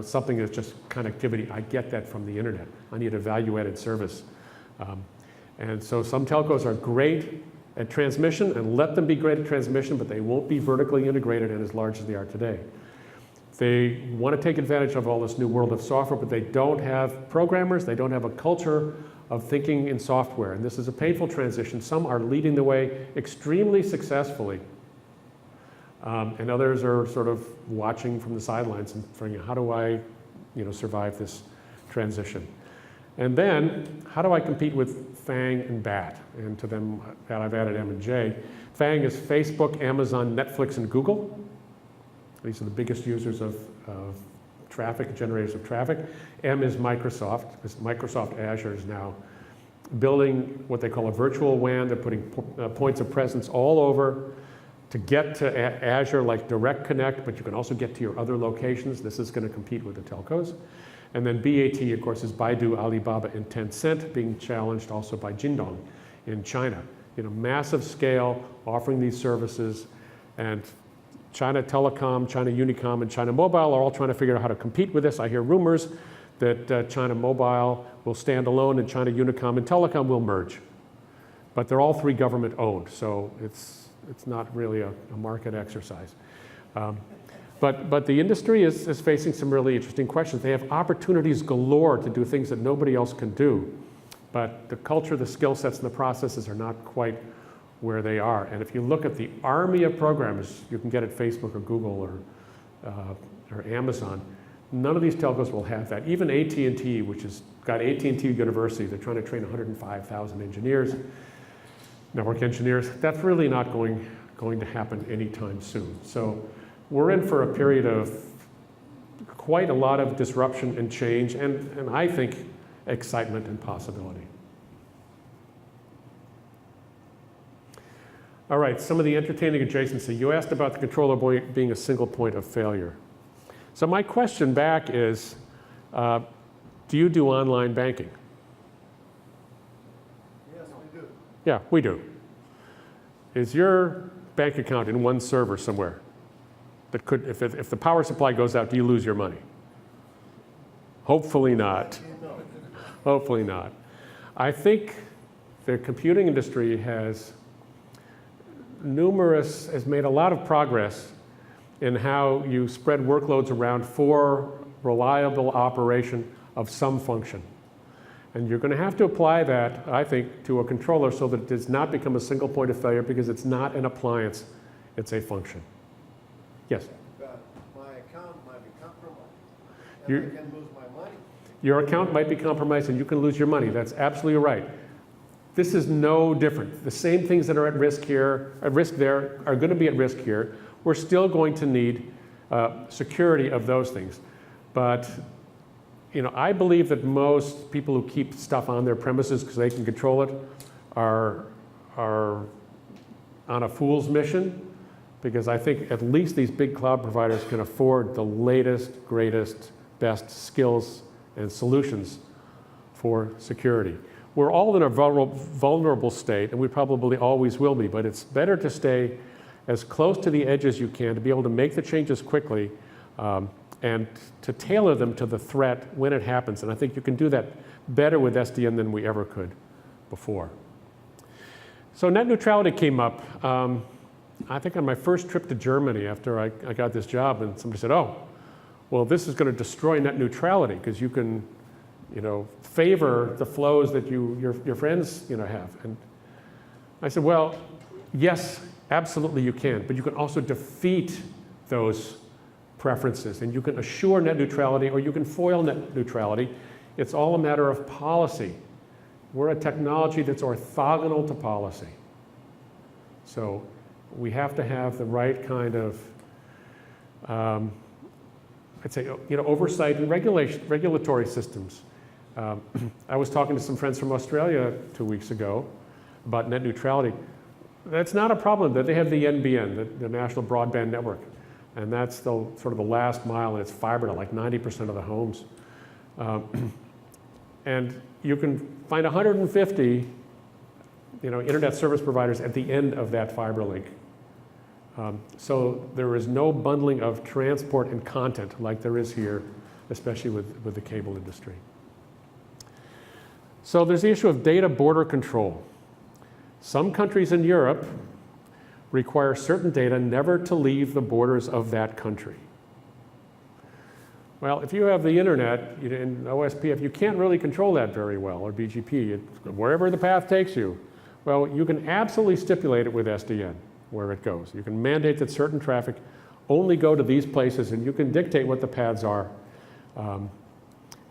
something that's just connectivity. I get that from the internet. I need a value-added service. And so some telcos are great at transmission and let them be great at transmission, but they won't be vertically integrated and as large as they are today. They want to take advantage of all this new world of software, but they don't have programmers, they don't have a culture of thinking in software. And this is a painful transition. Some are leading the way extremely successfully. And others are sort of watching from the sidelines and figuring, how do I survive this transition? And then, how do I compete with FANG and BAT? And to them, I've added M and J. FANG is Facebook, Amazon, Netflix, and Google. These are the biggest users of traffic, generators of traffic. M is Microsoft. Microsoft Azure is now building what they call a virtual WAN. They're putting points of presence all over to get to Azure, like Direct Connect, but you can also get to your other locations. This is going to compete with the telcos. And then BAT, of course, is Baidu, Alibaba, and Tencent, being challenged also by Jingdong in China. Massive scale, offering these services, and China Telecom, China Unicom, and China Mobile are all trying to figure out how to compete with this. I hear rumors that China Mobile will stand alone and China Unicom and Telecom will merge. But they're all three government owned, so it's not really a market exercise. But the industry is facing some really interesting questions. They have opportunities galore to do things that nobody else can do. But the culture, the skill sets, and the processes are not quite where they are. And if you look at the army of programmers you can get at Facebook or Google or Amazon, none of these telcos will have that. Even AT&T, which has got AT&T University, they're trying to train 105,000 engineers, network engineers. That's really not going to happen anytime soon. So we're in for a period of quite a lot of disruption and change, and I think excitement and possibility. All right, some of the entertaining adjacency. You asked about the controller being a single point of failure. So my question back is, do you do online banking?
Yes, we do.
Yeah, we do. Is your bank account in one server somewhere that could, if the power supply goes out, do you lose your money? Hopefully not.
No.
Hopefully not. I think the computing industry has made a lot of progress in how you spread workloads around for reliable operation of some function. And you're going to have to apply that, I think, to a controller so that it does not become a single point of failure, because it's not an appliance, it's a function. Yes?
But my account might be compromised, and
You-
I can lose my money.
Your account might be compromised and you can lose your money. That's absolutely right. This is no different. The same things that are at risk here, at risk there, are going to be at risk here. We're still going to need security of those things. But I believe that most people who keep stuff on their premises because they can control it are on a fool's mission, because I think at least these big cloud providers can afford the latest, greatest, best skills and solutions for security. We're all in a vulnerable state, and we probably always will be, but it's better to stay as close to the edge as you can, to be able to make the changes quickly, and to tailor them to the threat when it happens. And I think you can do that better with SDN than we ever could before. So net neutrality came up, I think on my first trip to Germany after I got this job, and somebody said, oh, well, this is going to destroy net neutrality because you can favor the flows that your friends have. And I said, well, yes, absolutely you can, but you can also defeat those preferences, and you can assure net neutrality or you can foil net neutrality. It's all a matter of policy. We're a technology that's orthogonal to policy. So we have to have the right kind of I'd say oversight and regulatory systems. I was talking to some friends from Australia 2 weeks ago about net neutrality. That's not a problem. They have the NBN, the National Broadband Network, and that's sort of the last mile, and it's fiber to like 90% of the homes. And you can find 150 internet service providers at the end of that fiber link. So there is no bundling of transport and content like there is here, especially with the cable industry. So there's the issue of data border control. Some countries in Europe require certain data never to leave the borders of that country. Well, if you have the internet in OSPF, you can't really control that very well, or BGP, wherever the path takes you. Well, you can absolutely stipulate it with SDN, where it goes. You can mandate that certain traffic only go to these places, and you can dictate what the paths are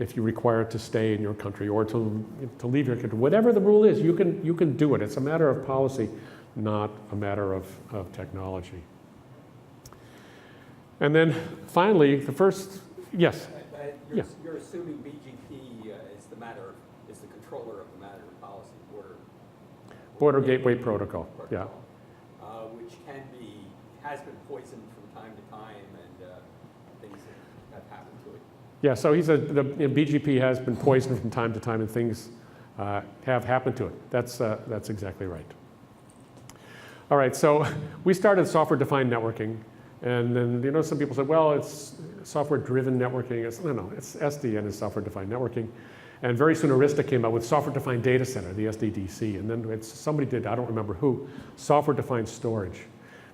if you require it to stay in your country or to leave your country. Whatever the rule is, you can do it. It's a matter of policy, not a matter of technology. And then finally, the first, yes?
You're assuming BGP is the controller of the matter of policy,
Border Gateway Protocol, yeah.
Which has been poisoned from time to time, and things have happened to it.
Yeah, so he said the BGP has been poisoned from time to time, and things have happened to it. That's exactly right. All right, so we started software-defined networking, and then some people said, well, it's software-driven networking. No, it's SDN is software-defined networking. And very soon Arista came out with software-defined data center, the SDDC, and then somebody did, I don't remember who, software-defined storage.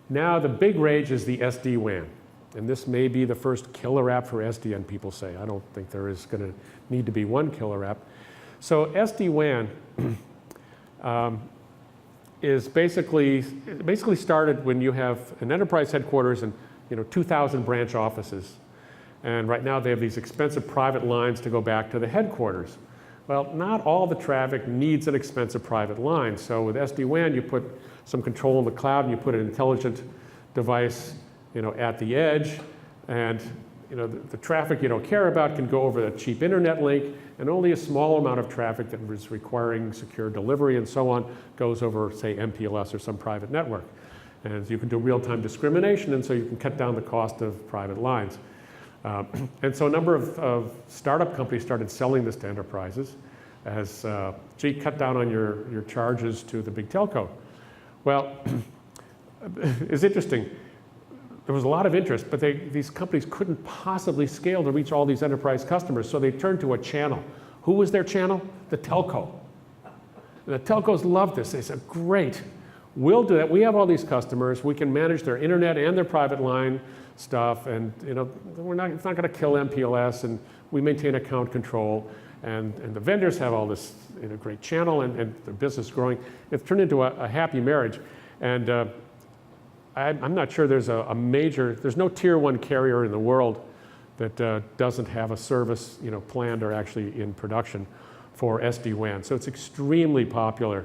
Now the big rage is the SD-WAN, and this may be the first killer app for SDN, people say. I don't think there is going to need to be one killer app. So SD-WAN is basically started when you have an enterprise headquarters and 2,000 branch offices. And right now they have these expensive private lines to go back to the headquarters. Well, not all the traffic needs an expensive private line. So with SD-WAN, you put some control in the cloud and you put an intelligent device at the edge. And the traffic you don't care about can go over a cheap internet link, and only a small amount of traffic that is requiring secure delivery and so on goes over, say, MPLS or some private network. And you can do real-time discrimination, and so you can cut down the cost of private lines. And so a number of startup companies started selling this to enterprises as, gee, cut down on your charges to the big telco. Well, it's interesting. There was a lot of interest, but these companies couldn't possibly scale to reach all these enterprise customers, so they turned to a channel. Who was their channel? The telco. And the telcos loved this. They said, great, we'll do that. We have all these customers. We can manage their internet and their private line stuff, and it's not going to kill MPLS, and we maintain account control, and the vendors have all this great channel, and their business is growing. It's turned into a happy marriage, and I'm not sure there's there's no tier 1 carrier in the world that doesn't have a service planned or actually in production for SD-WAN. So it's extremely popular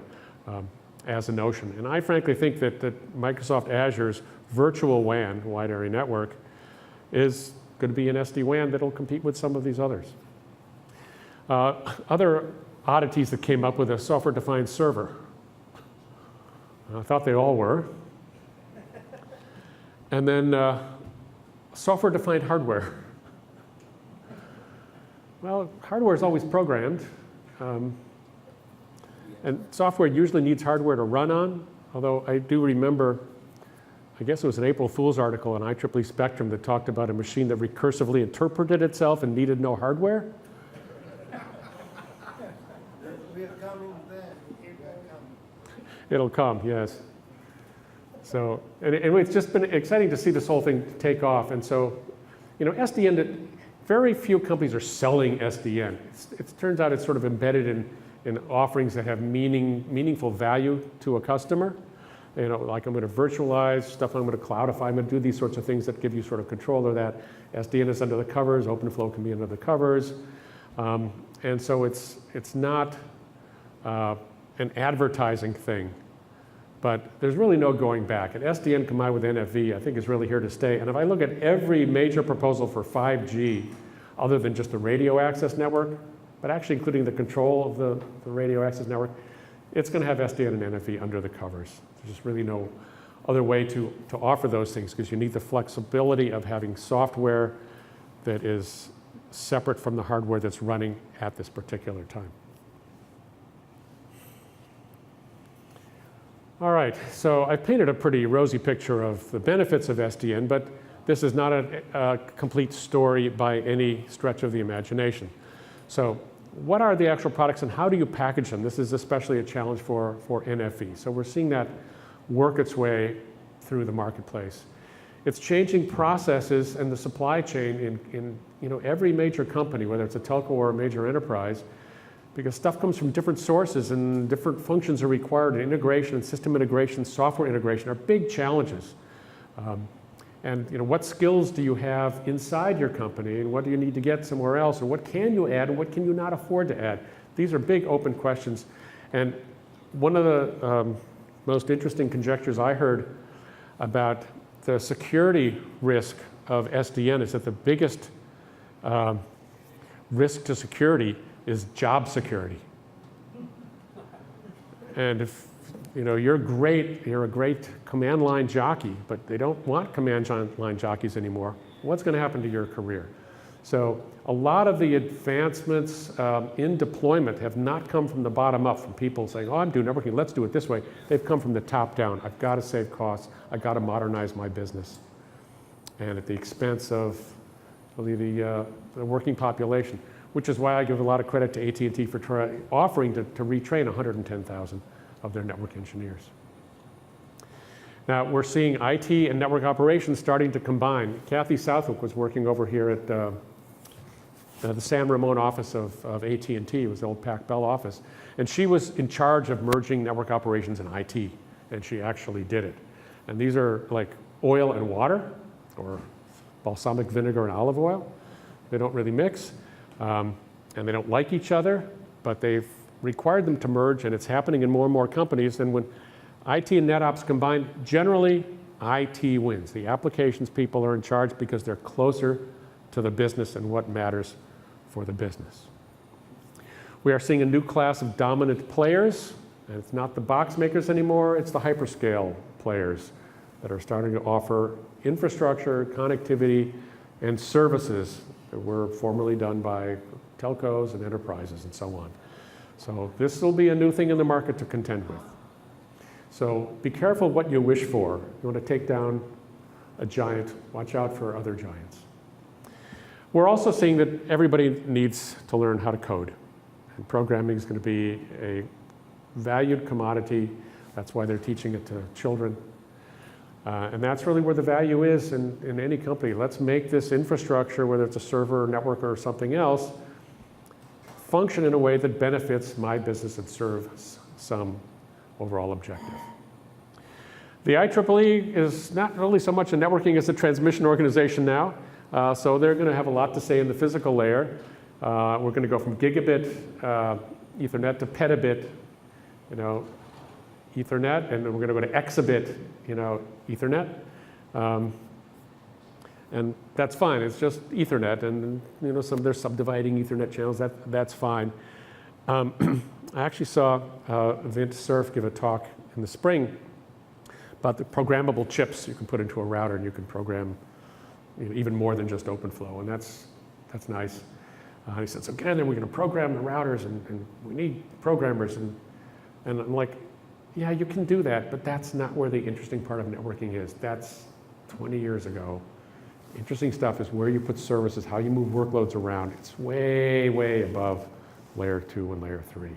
as a notion. And I frankly think that Microsoft Azure's virtual WAN, wide area network, is going to be an SD-WAN that'll compete with some of these others. Other oddities that came up with a software-defined server. I thought they all were. And then software-defined hardware. Well, hardware is always programmed. And software usually needs hardware to run on, although I do remember, I guess it was an April Fool's article on IEEE Spectrum that talked about a machine that recursively interpreted itself and needed no hardware.
We're coming there.
It'll come, yes. So, and it's just been exciting to see this whole thing take off. And so, SDN, very few companies are selling SDN. It turns out it's sort of embedded in offerings that have meaningful value to a customer. Like I'm going to virtualize stuff, I'm going to cloudify, I'm going to do these sorts of things that give you sort of control of that. SDN is under the covers, OpenFlow can be under the covers. And so it's not an advertising thing, but there's really no going back. And SDN combined with NFV, I think, is really here to stay. And if I look at every major proposal for 5G, other than just the radio access network, but actually including the control of the radio access network, it's going to have SDN and NFV under the covers. There's just really no other way to offer those things, because you need the flexibility of having software that is separate from the hardware that's running at this particular time. All right, so I've painted a pretty rosy picture of the benefits of SDN, but this is not a complete story by any stretch of the imagination. So what are the actual products and how do you package them? This is especially a challenge for NFE. So we're seeing that work its way through the marketplace. It's changing processes and the supply chain in every major company, whether it's a telco or a major enterprise, because stuff comes from different sources and different functions are required. Integration and system integration, software integration are big challenges. And what skills do you have inside your company and what do you need to get somewhere else, and what can you add and what can you not afford to add? These are big open questions. And one of the most interesting conjectures I heard about the security risk of SDN is that the biggest risk to security is job security. And if you're a great command line jockey, but they don't want command line jockeys anymore, what's going to happen to your career? So a lot of the advancements in deployment have not come from the bottom up, from people saying, oh, I'm doing networking, let's do it this way. They've come from the top down. I've got to save costs. I've got to modernize my business. And at the expense of really the working population, which is why I give a lot of credit to AT&T for offering to retrain 110,000 of their network engineers. Now, we're seeing IT and network operations starting to combine. Kathy Southwick was working over here at the San Ramon office of AT&T. It was the old Pac Bell office. And she was in charge of merging network operations and IT, and she actually did it. And these are like oil and water, or balsamic vinegar and olive oil. They don't really mix, and they don't like each other, but they've required them to merge, and it's happening in more and more companies. And when IT and NetOps combine, generally IT wins. The applications people are in charge because they're closer to the business and what matters for the business. We are seeing a new class of dominant players, and it's not the box makers anymore, it's the hyperscale players that are starting to offer infrastructure, connectivity, and services that were formerly done by telcos and enterprises and so on. So this will be a new thing in the market to contend with. So be careful what you wish for. You want to take down a giant, watch out for other giants. We're also seeing that everybody needs to learn how to code. And programming is going to be a valued commodity. That's why they're teaching it to children. And that's really where the value is in any company. Let's make this infrastructure, whether it's a server, network, or something else, function in a way that benefits my business and serves some overall objective. The IEEE is not really so much a networking as a transmission organization now. So they're going to have a lot to say in the physical layer. We're going to go from gigabit Ethernet to petabit, Ethernet, and then we're going to go to exabit, Ethernet. And that's fine. It's just Ethernet, and they're subdividing Ethernet channels. That's fine. I actually saw Vint Cerf give a talk in the spring about the programmable chips you can put into a router, and you can program even more than just OpenFlow, and that's nice. He said, so again, then we're going to program the routers, and we need programmers, and I'm like, yeah, you can do that, but that's not where the interesting part of networking is. That's 20 years ago. Interesting stuff is where you put services, how you move workloads around. It's way, way above layer 2 and layer 3.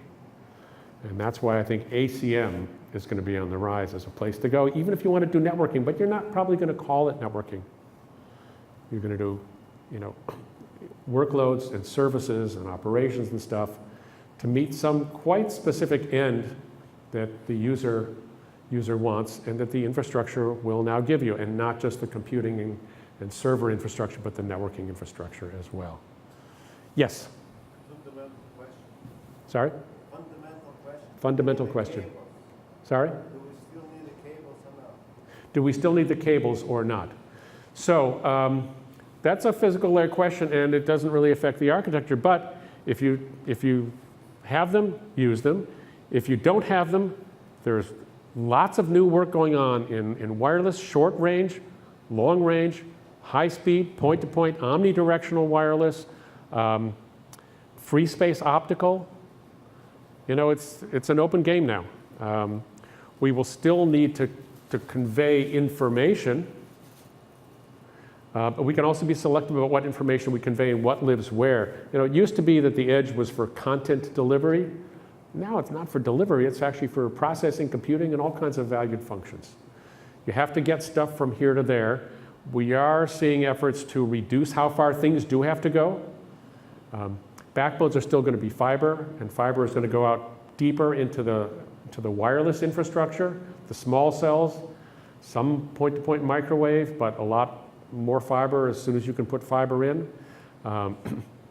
And that's why I think ACM is going to be on the rise as a place to go, even if you want to do networking, but you're not probably going to call it networking. You're going to do, workloads and services and operations and stuff to meet some quite specific end that the user wants and that the infrastructure will now give you, and not just the computing and server infrastructure, but the networking infrastructure as well. Yes?
Fundamental question.
Sorry?
Fundamental question.
Fundamental question.
Cables.
Sorry?
Do we still need the cables or not?
Do we still need the cables or not? So that's a physical layer question, and it doesn't really affect the architecture, but if you have them, use them. If you don't have them, there's lots of new work going on in wireless, short range, long range, high speed, point-to-point, omnidirectional wireless, free space optical. It's an open game now. We will still need to convey information But we can also be selective about what information we convey and what lives where. You know, it used to be that the edge was for content delivery. Now it's not for delivery, it's actually for processing, computing, and all kinds of valued functions. You have to get stuff from here to there. We are seeing efforts to reduce how far things do have to go. Backbones are still going to be fiber, and fiber is going to go out deeper into the wireless infrastructure, the small cells, some point-to-point microwave, but a lot more fiber as soon as you can put fiber in.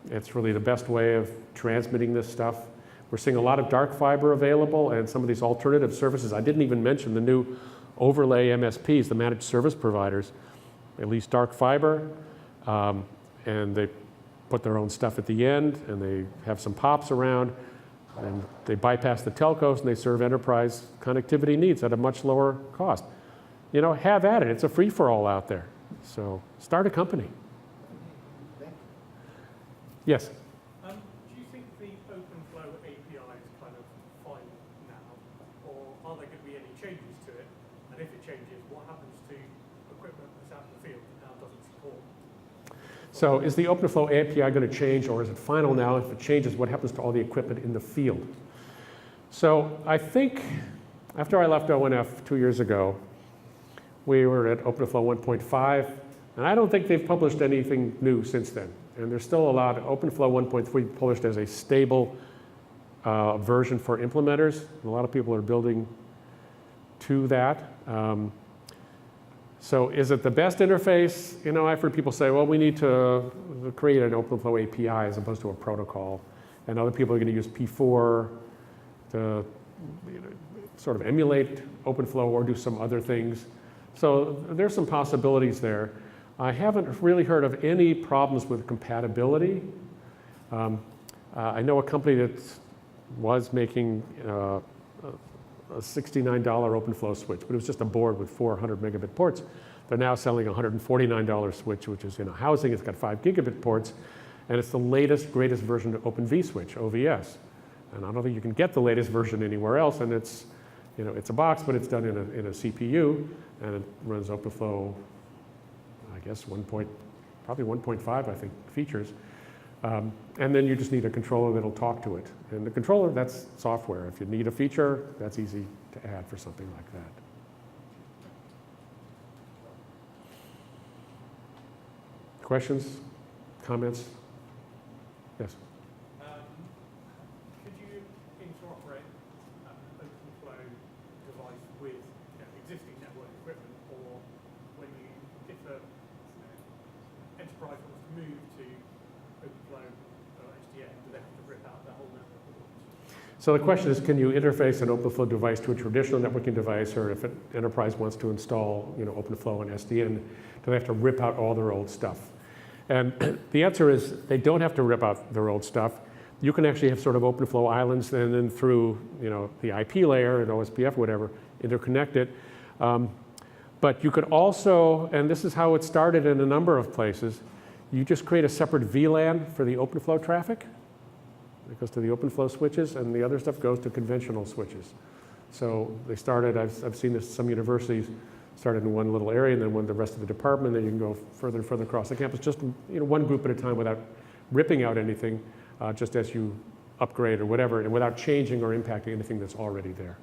It's really the best way of transmitting this stuff. We're seeing a lot of dark fiber available and some of these alternative services. I didn't even mention the new overlay MSPs, the managed service providers. At least dark fiber, and they put their own stuff at the end, and they have some POPs around, and they bypass the telcos, and they serve enterprise connectivity needs at a much lower cost. You know, have at it. It's a free-for-all out there. So start a company. Yes?
Do you think the OpenFlow API is kind of fine now, or are there going to be any changes to it? And if it changes, what happens to equipment that's out in the field that now doesn't support?
So is the OpenFlow API going to change, or is it final now? If it changes, what happens to all the equipment in the field? So I think after I left ONF 2 years ago, we were at OpenFlow 1.5, and I don't think they've published anything new since then. And there's still a lot. OpenFlow 1.3 published as a stable version for implementers. And a lot of people are building to that. So is it the best interface? You know, I've heard people say, well, we need to create an OpenFlow API as opposed to a protocol. And other people are going to use P4 to sort of emulate OpenFlow or do some other things. So there's some possibilities there. I haven't really heard of any problems with compatibility. I know a company that was making a $69 OpenFlow switch, but it was just a board with 400 megabit ports. They're now selling a $149 switch, which is in a housing. It's got 5 gigabit ports, and it's the latest, greatest version of OpenV switch, OVS. And I don't think you can get the latest version anywhere else, and it's, you know, it's a box, but it's done in a CPU, and it runs OpenFlow, I guess, probably 1.5, I think, features. And then you just need a controller that'll talk to it. And the controller, that's software. If you need a feature, that's easy to add for something like that. Questions? Comments? Yes?
Could you interoperate an OpenFlow device with existing network equipment, or if an enterprise wants to move to OpenFlow or SDN, do they have to rip out the whole network?
So the question is, can you interface an OpenFlow device to a traditional networking device, or if an enterprise wants to install, you know, OpenFlow and SDN, do they have to rip out all their old stuff? And the answer is they don't have to rip out their old stuff. You can actually have sort of OpenFlow islands, and then through, you know, the IP layer and OSPF, whatever, interconnect it. But you could also, and this is how it started in a number of places, you just create a separate VLAN for the OpenFlow traffic. It goes to the OpenFlow switches, and the other stuff goes to conventional switches. So they started, I've seen this, some universities started in one little area, and then went the rest of the department, then you can go further and further across the campus, just, you know, one group at a time without ripping out anything, just as you upgrade or whatever, and without changing or impacting anything that's already there.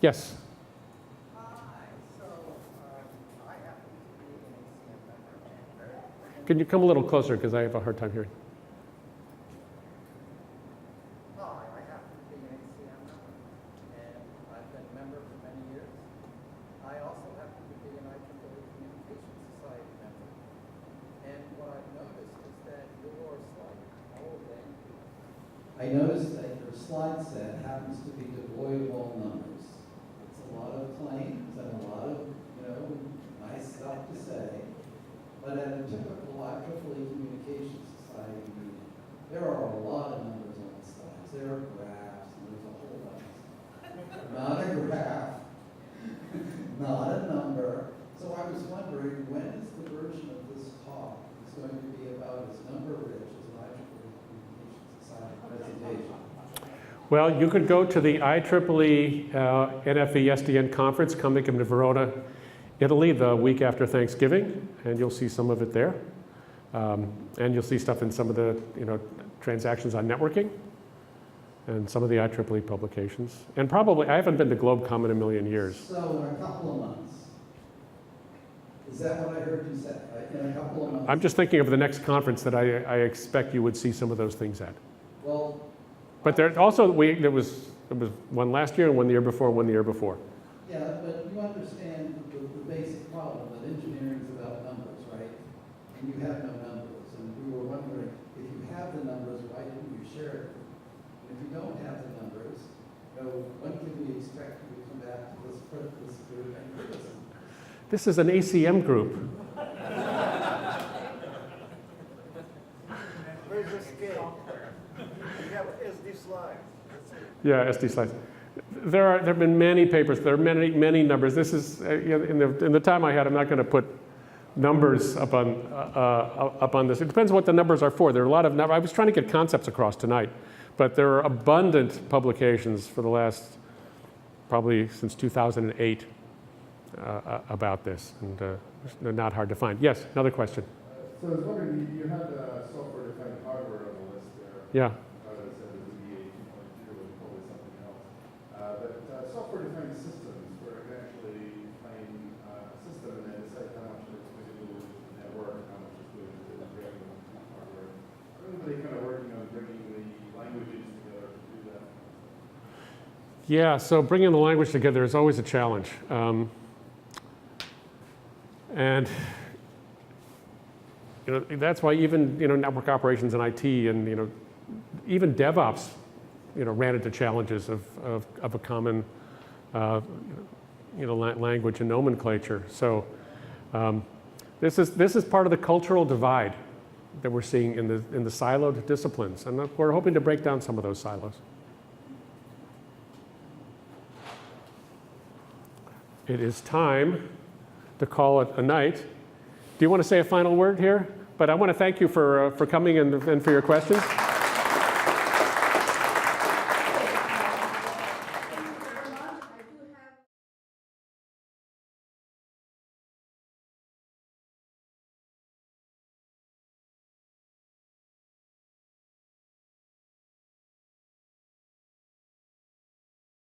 Yes?
Hi, so I happen to be an ACM member.
Can you come a little closer, because I have a hard time hearing.
Hi, I happen to be an ACM member, and I've been a member for many years. I also happen to be an IEEE Communications Society member. And what I've noticed is that your slide, I noticed that your slide set happens to be devoid of all numbers. It's a lot of claims and a lot of, you know, nice stuff to say. But at a typical IEEE Communications Society meeting, there are a lot of numbers on the slides. There are graphs, and there's a whole bunch of stuff. Not a graph, not a number. So I was wondering, when is the version of this talk is going to be about as number rich as an IEEE Communications Society presentation?
Well, you could go to the IEEE NFE SDN conference coming to Verona, Italy, the week after Thanksgiving, and you'll see some of it there. And you'll see stuff in some of the transactions on networking and some of the IEEE publications. And probably, I haven't been to GlobeCom in a million years.
So in a couple of months, is that what I heard you say? In a couple of months?
I'm just thinking of the next conference that I expect you would see some of those things at.
Well,
But there also, there was one last year and one the year before, one the year before.
yeah, but you understand the basic problem that engineering is about numbers, right? And you have no numbers. And we were wondering, if you have the numbers, why didn't you share it? And if you don't have the numbers, when can we expect you to come back to this group and criticism?
This is an ACM group.
Where's the scale? We have SD slides. That's it.
Yeah, SD slides. There have been many papers. There are many numbers. This is in the time I had. I'm not going to put numbers up on this. It depends what the numbers are for. There are a lot of numbers. I was trying to get concepts across tonight, but there are abundant publications for the last probably since 2008 about this, and they're not hard to find. Yes, another question.
So I was wondering, you had software-defined hardware on the list there.
Yeah.
That said it was EA 2.2 and probably something else. But software-defined systems, where you can actually define a system and then decide how much it's going to do with the network, how much it's going to do with the regular hardware. Everybody kind of working on bringing the languages together to do that.
Yeah, so bringing the language together is always a challenge. And that's why even network operations and IT and even DevOps ran into challenges of a common language and nomenclature. So this is part of the cultural divide that we're seeing in the siloed disciplines, and we're hoping to break down some of those silos. It is time to call it a night. Do you want to say a final word here? But I want to thank you for coming and for your questions.